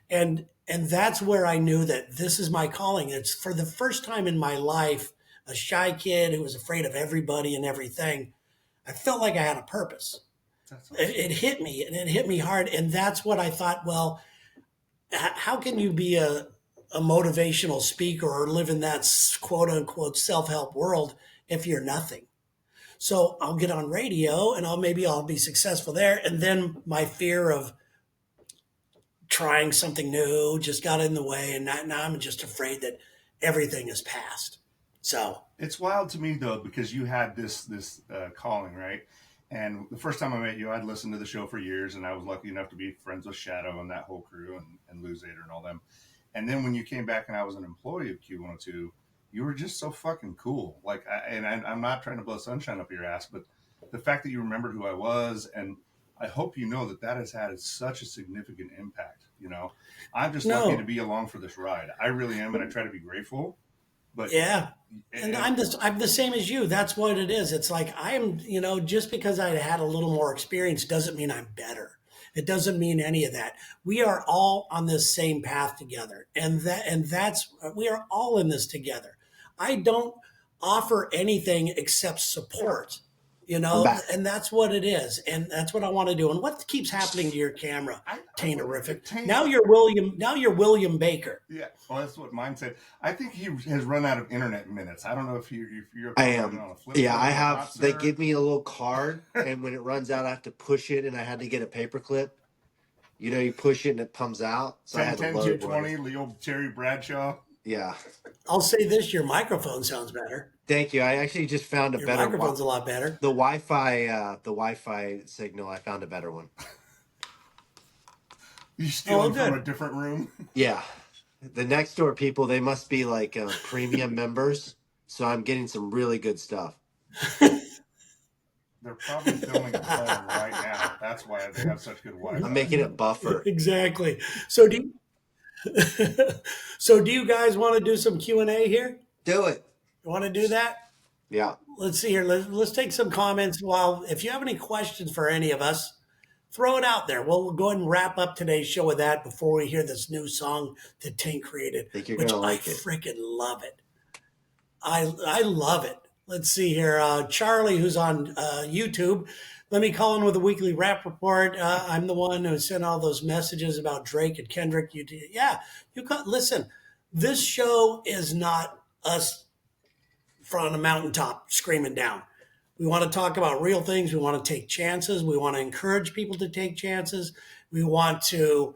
And that's where I knew that this is my calling. It's for the first time in my life, a shy kid who was afraid of everybody and everything. I felt like I had a purpose. That's awesome. It hit me, and it hit me hard. And that's what I thought, well, how can you be a motivational speaker or live in that quote unquote self-help world if you're nothing? So I'll get on radio and I'll be successful there. And then my fear of trying something new just got in the way. And now I'm just afraid that everything is past. So it's wild to me though, because you had this calling, right? And the first time I met you, I'd listened to the show for years, and I was lucky enough to be friends with Shadow and that whole crew and Lou Zader and all them. And then when you came back and I was an employee of Q102, you were just so fucking cool. I'm not trying to blow sunshine up your ass, but the fact that you remembered who I was, and I hope you know that has had such a significant impact. I'm just lucky to be along for this ride. I really am, and I try to be grateful. But yeah, and I'm the same as you. That's what it is. It's like I'm, just because I had a little more experience doesn't mean I'm better. It doesn't mean any of that. We are all on this same path together, and we are all in this together. I don't offer anything except support, and that's what it is, and that's what I want to do. And what keeps happening to your camera, Taint-erific? Now you're William Baker. Yeah, well, that's what mine said. I think he has run out of internet minutes. I don't know if you're. I am. On a flip phone I have. They give me a little card, and when it runs out, I have to push it, and I had to get a paper clip. You push it and it comes out. So 220, the old Terry Bradshaw. Yeah. I'll say this: your microphone sounds better. Thank you. I actually just found a better one. Your microphone's a lot better. The Wi-Fi signal, I found a better one. You stealing from a different room? Yeah. The next door people, they must be like premium members. So I'm getting some really good stuff. They're probably filming a film right now. That's why they have such good Wi-Fi. I'm making it buffer. Exactly. So do you guys want to do some Q&A here? Do it. You want to do that? Yeah. Let's see here. Let's take some comments. If you have any questions for any of us, throw it out there. We'll go ahead and wrap up today's show with that before we hear this new song that Taint created, which I freaking love it. I love it. Let's see here. Charlie, who's on YouTube, let me call in with a weekly rap report. I'm the one who sent all those messages about Drake and Kendrick. Listen, this show is not us from a mountaintop screaming down. We want to talk about real things. We want to take chances. We want to encourage people to take chances. We want to,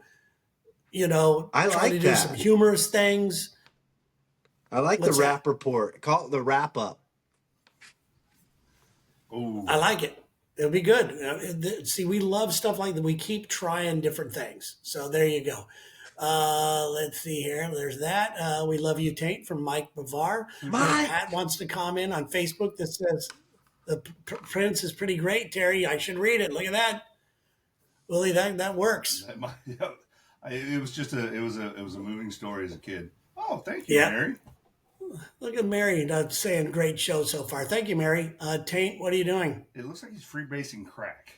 try to do some humorous things. I like the rap report. Call it the wrap up. Ooh. I like it. It'll be good. See, we love stuff like that. We keep trying different things. So there you go. Let's see here. There's that. We love you, Taint, from Mike Bavar. Pat wants to comment on Facebook that says, The Prince is pretty great, Terry. I should read it. Look at that, Willie. That works. It was just it was a moving story as a kid. Oh, thank you, Yeah. Mary. Look at Mary saying great show so far. Thank you, Mary. Taint, what are you doing? It looks like he's freebasing crack.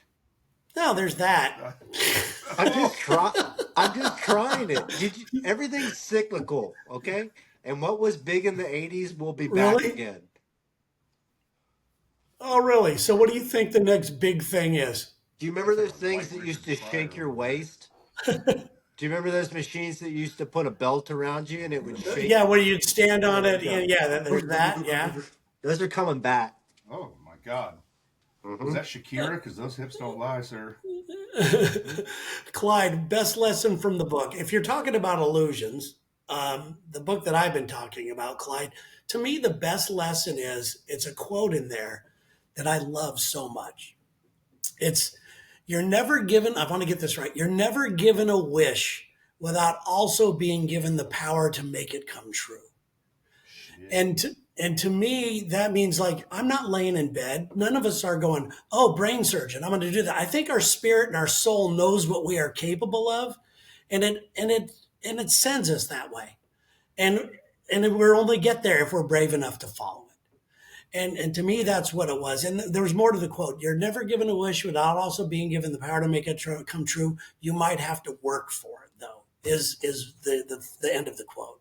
No, there's that. I'm just trying it. Everything's cyclical, okay? And what was big in the 80s will be back Really? again. Oh, really? So what do you think the next big thing is? Do you remember those things that used to shake your waist? Do you remember those machines that used to put a belt around you and it would shake? Yeah, where you'd stand on it. Yeah, there's that. Yeah. Those are coming back. Oh, my God. Was that Shakira? Because those hips don't lie, sir. Clyde, best lesson from the book. If you're talking about illusions, the book that I've been talking about, Clyde, to me, the best lesson it's a quote in there that I love so much. You're never given, I want to get this right, you're never given a wish without also being given the power to make it come true. Shit. And to me, that means like I'm not laying in bed. None of us are going, oh, brain surgeon, I'm going to do that. I think our spirit and our soul knows what we are capable of, and it sends us that way. And we'll only get there if we're brave enough to follow it. And to me, that's what it was. And there was more to the quote. You're never given a wish without also being given the power to make it come true. You might have to work for it, though, is the end of the quote.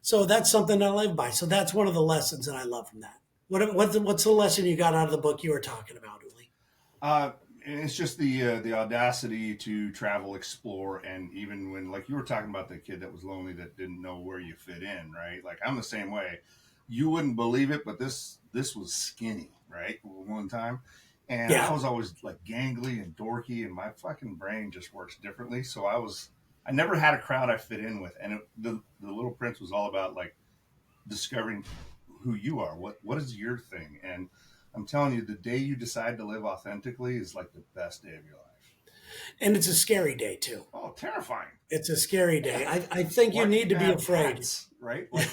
So that's something I live by. So that's one of the lessons that I love from that. What's the lesson you got out of the book you were talking about, Uli? It's just the audacity to travel, explore, and even when, like you were talking about the kid that was lonely that didn't know where you fit in, right? Like I'm the same way. You wouldn't believe it, but this was skinny, right? One time, and Yeah. I was always like gangly and dorky, and my fucking brain just works differently. So I never had a crowd I fit in with, and the Little Prince was all about like discovering who you are, what is your thing, and I'm telling you, the day you decide to live authentically is like the best day of your life. And it's a scary day too. Oh, terrifying! It's a scary day. I think you need to be afraid. Pets, right? Like,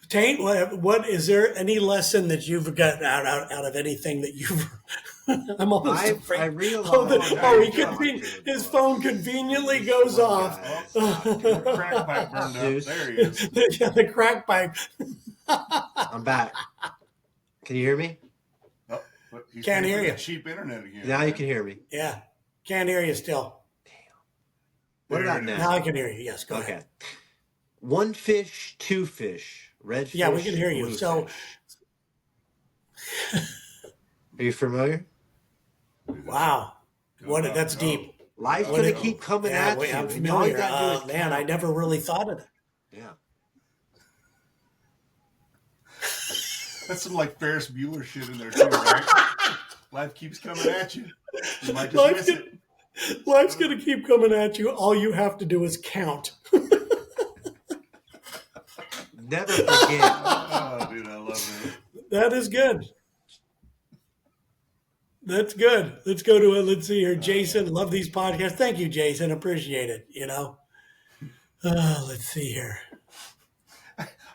Taint, what is there any lesson that you've got out of anything that you've? I'm almost afraid. I realized. His phone conveniently goes off. the crack pipe burned up. There he is. Yeah, the crack pipe. I'm back. Can you hear me? Oh, but he's Can't paying hear for you. the cheap internet again. Now you can hear me. Yeah, can't hear you still. What There about it is. Now now? I can hear you. Yes, go Okay. ahead. One fish, two fish. Red fish. Yeah, we can hear you. blue So- fish. Are you familiar? Wow, that's deep. Life's Oh, gonna no. keep coming Yeah, at you. I'm and all you familiar. gotta do is Man, I count. never really thought of that. Yeah. That's some like Ferris Bueller shit in there too, right? Life keeps coming at you. You might just miss it. Life's gonna keep coming at you. All you have to do is count. Never forget. Oh, dude, I love that. That is good. That's good. Let's go to it. Let's see here. Jason, love these podcasts. Thank you, Jason. Appreciate it. Let's see here.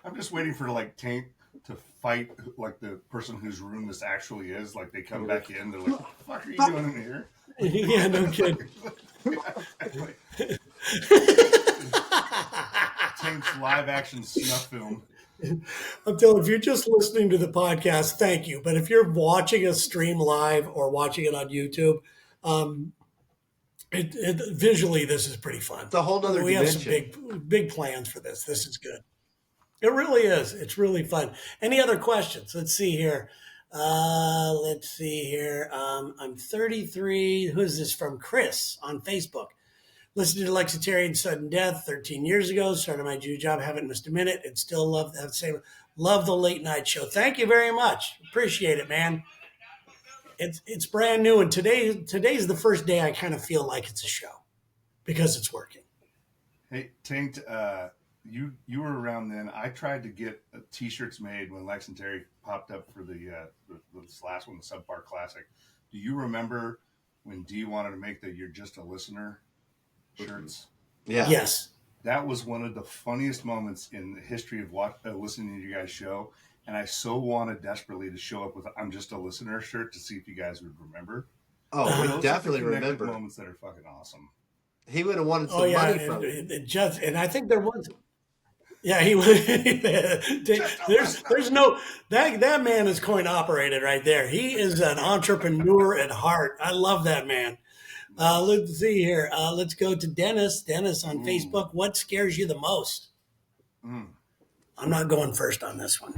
I'm just waiting for like Taint to fight like the person whose room this actually is. Like they come back in, they're like, "What the fuck are you doing in here?" Yeah, no kidding. Taint's live action snuff film. I'm telling you, if you're just listening to the podcast, thank you. But if you're watching us stream live or watching it on YouTube, visually, this is pretty fun. It's a whole nother We have some dimension. big plans for this. This is good. It really is. It's really fun. Any other questions? Let's see here. I'm 33. Who is this from? Chris on Facebook. Listened to Lexitarian Sudden Death 13 years ago. Started my Jew job. Haven't missed a minute. And still love the same. Love the late night show. Thank you very much. Appreciate it, man. It's brand new, and today's the first day I kind of feel like it's a show because it's working. Hey, Taint, you were around then. I tried to get T-shirts made when Lex and Terry popped up for this last one, the Subpar Classic. Do you remember when Dee wanted to make the "You're Just a Listener" shirts? Yeah. Yes. That was one of the funniest moments in the history of listening to you guys' show. and I so wanted desperately to show up with "I'm just a listener" shirt to see if you guys would remember. Oh, Those we are the definitely connected remember. moments that are fucking awesome. He would have wanted Oh some yeah, money from you. it just, and I think there was. Yeah, he was. Just a listener. There's no that man is coin operated right there. He is an entrepreneur at heart. I love that man. Let's see here. Let's go to Dennis. Dennis on Facebook. What scares you the most? Mm. I'm not going first on this one.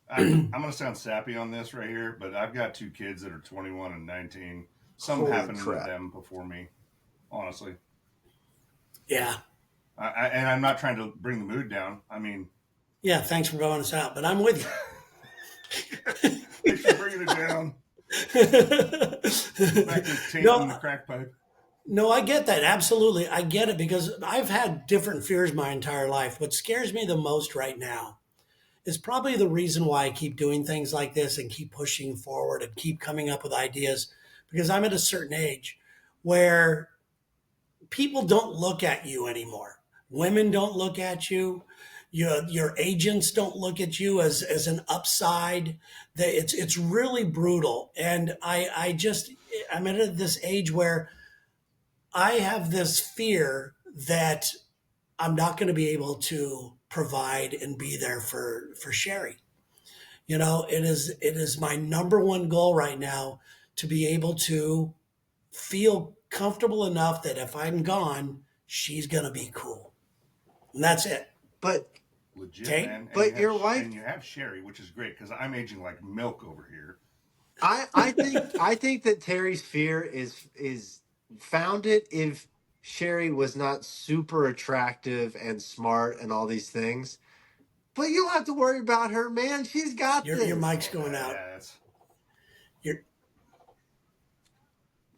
I'm going to sound sappy on this right here, but I've got 2 kids that are 21 and 19. Something Holy happened crap. with them before me, honestly. Yeah. And I'm not trying to bring the mood down. I mean, Yeah, thanks for blowing us out, but I'm with thanks for bringing it down. you. Back to Taint No, and the crack pipe. No, I get that. Absolutely. I get it because I've had different fears my entire life. What scares me the most right now is probably the reason why I keep doing things like this and keep pushing forward and keep coming up with ideas because I'm at a certain age where people don't look at you anymore. Women don't look at you. Your agents don't look at you as an upside. It's really brutal. And I'm at this age where I have this fear that I'm not going to be able to provide and be there for Sherry. It is my number one goal right now to be able to feel comfortable enough that if I'm gone, she's going to be cool. And that's it. But Legit, Taint? man. But your wife, And you have Sherry, which is great because I'm aging like milk over here. I think that Terry's fear is founded if Sherry was not super attractive and smart and all these things. But you don't have to worry about her, man. She's got Your this. mic's going out. Yeah, that's... Your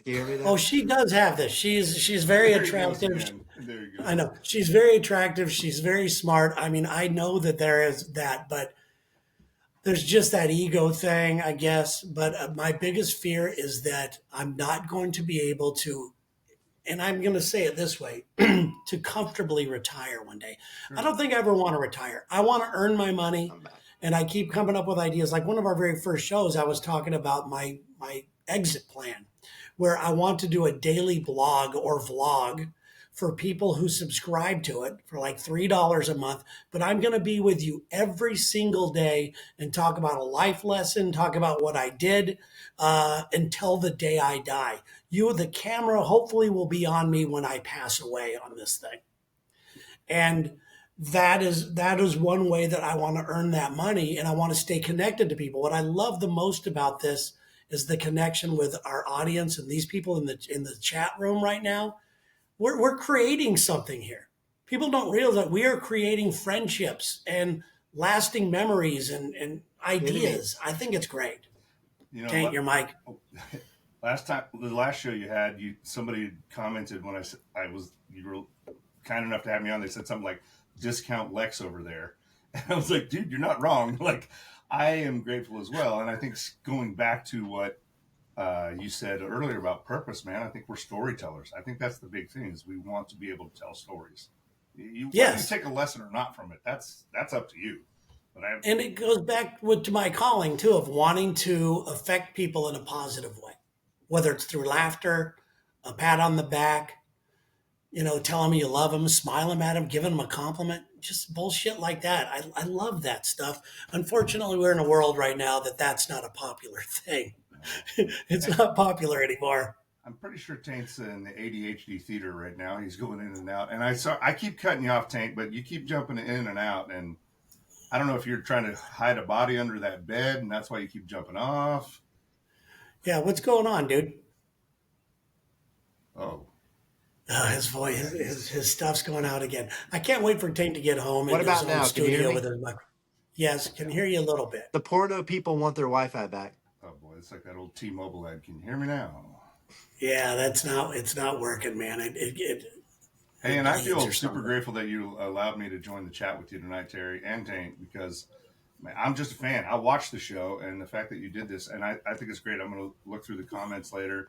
Do you hear me now? Oh, she does have this. She's very There he goes attractive. again. There you go. I know. She's very attractive. She's very smart. I mean, I know that there is that, but there's just that ego thing, I guess. But my biggest fear is that I'm not going to be able to, and I'm going to say it this way, to comfortably retire one day. I don't think I ever want to retire. I want to earn my money. I'm back. And I keep coming up with ideas. Like one of our very first shows, I was talking about my exit plan, where I want to do a daily blog or vlog for people who subscribe to it for like $3 a month. But I'm going to be with you every single day and talk about a life lesson, talk about what I did until the day I die. The camera, hopefully will be on me when I pass away on this thing. And that is one way that I want to earn that money, and I want to stay connected to people. What I love the most about this is the connection with our audience and these people in the chat room right now. We're creating something here. People don't realize that we are creating friendships and lasting memories and ideas. I think it's great. You know, Taint your mic. the last show you had, somebody commented when you were kind enough to have me on. They said something like discount Lex over there, and I was like, dude, you're not wrong. Like, I am grateful as well, and I think going back to what you said earlier about purpose, man, I think we're storytellers. I think that's the big thing is we want to be able to tell stories. Whether you take a lesson or not from it, that's up to you. And it goes back to my calling too of wanting to affect people in a positive way, whether it's through laughter, a pat on the back, tell them you love them, smiling at them, giving them a compliment, just bullshit like that. I love that stuff. Unfortunately, we're in a world right now that's not a popular thing. It's not popular anymore. I'm pretty sure Taint's in the ADHD theater right now. He's going in and out. And I keep cutting you off, Taint, but you keep jumping in and out. And I don't know if you're trying to hide a body under that bed, and that's why you keep jumping off. Yeah, what's going on, dude? Oh. His voice, his stuff's going out again. I can't wait for Taint to get home. What in about his now? own Can you hear studio me? with his microphone. Yes, can hear you a little bit. The porno people want their Wi-Fi back. Oh boy, it's like that old T-Mobile ad. Can you hear me now? Yeah, it's not working, man. Hey, and I feel super grateful that you allowed me to join the chat with you tonight, Terry and Taint, because man, I'm just a fan. I watched the show, and the fact that you did this, and I think it's great. I'm going to look through the comments later.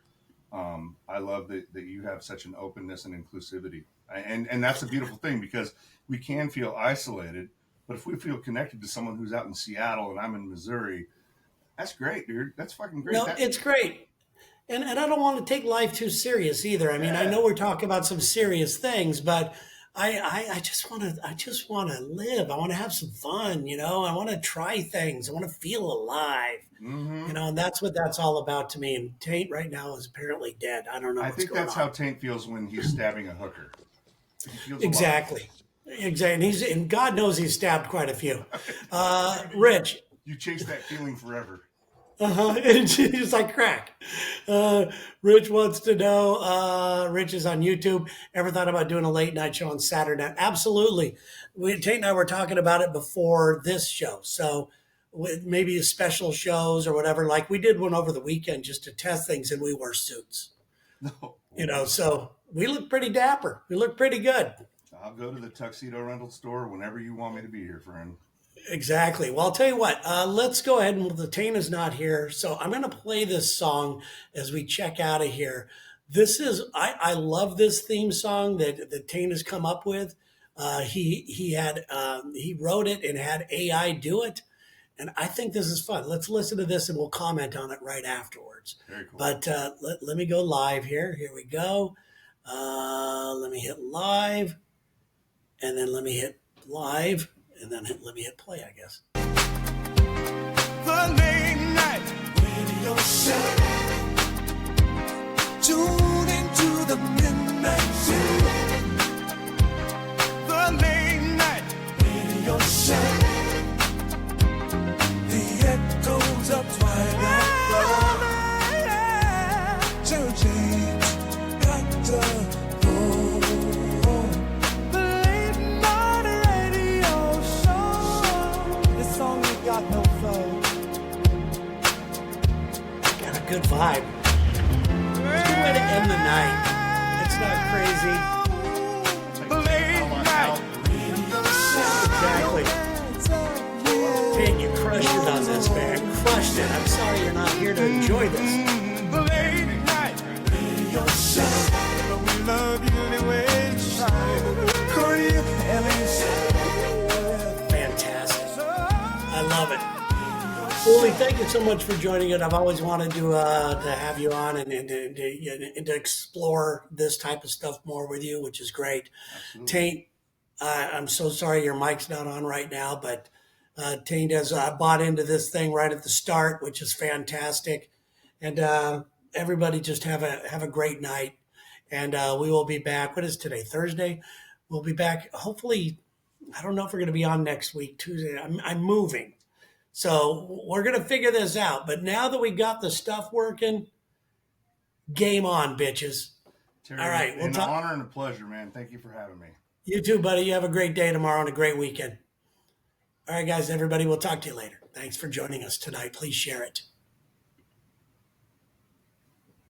I love that you have such an openness and inclusivity. And that's a beautiful thing because we can feel isolated But if we feel connected to someone who's out in Seattle and I'm in Missouri, that's great, dude. That's fucking great. No, it's great. And I don't want to take life too serious either. I mean, I know we're talking about some serious things, but I just want to live. I want to have some fun, you know. I want to try things. I want to feel alive. Mm-hmm. You know, and that's what that's all about to me. And Taint right now is apparently dead. I don't know. I think that's how Taint feels when he's stabbing a hooker. He feels exactly. Exactly. And God knows he's stabbed quite a few. Rich. You chase that feeling forever. It's like crack. Rich wants to know, Rich is on YouTube. Ever thought about doing a late night show on Saturday night? Absolutely. Tate and I were talking about it before this show. So with maybe special shows or whatever, like we did one over the weekend just to test things and we wore suits. No. You know, so we look pretty dapper. We look pretty good. I'll go to the tuxedo rental store whenever you want me to be here, friend. Exactly. Well, I'll tell you what, let's go ahead and the Taint is not here. So I'm going to play this song as we check out of here. This is, I love this theme song that Taint has come up with. He wrote it and had AI do it. And I think this is fun. Let's listen to this and we'll comment on it right afterwards. Very cool. But let me go live here. Here we go. Let me hit live. And then let me hit live. And then let me hit play, I guess. The late night radio show. Tune into the midnight zoo. The late night radio show. The echoes of twilight. Joe James, Dr. Got no flow. Got a good vibe. Good way to end the night. It's not crazy. Exactly. Man, you crushed it on this, man. Crushed it. I'm sorry you're not here to enjoy this. We love you anyway. Fantastic. I love it. Uli, thank you so much for joining it. I've always wanted to have you on and to explore this type of stuff more with you, which is great. Absolutely. Taint, I'm so sorry your mic's not on right now, but Taint has bought into this thing right at the start, which is fantastic. And everybody just have a great night. And we will be back. What is today? Thursday? We'll be back. Hopefully, I don't know if we're going to be on next week, Tuesday. I'm moving. So we're going to figure this out. But now that we got the stuff working, game on, bitches. Terry, all right. An honor and a pleasure, man. Thank you for having me. You too, buddy. You have a great day tomorrow and a great weekend. All right, guys, everybody, we'll talk to you later. Thanks for joining us tonight. Please share it.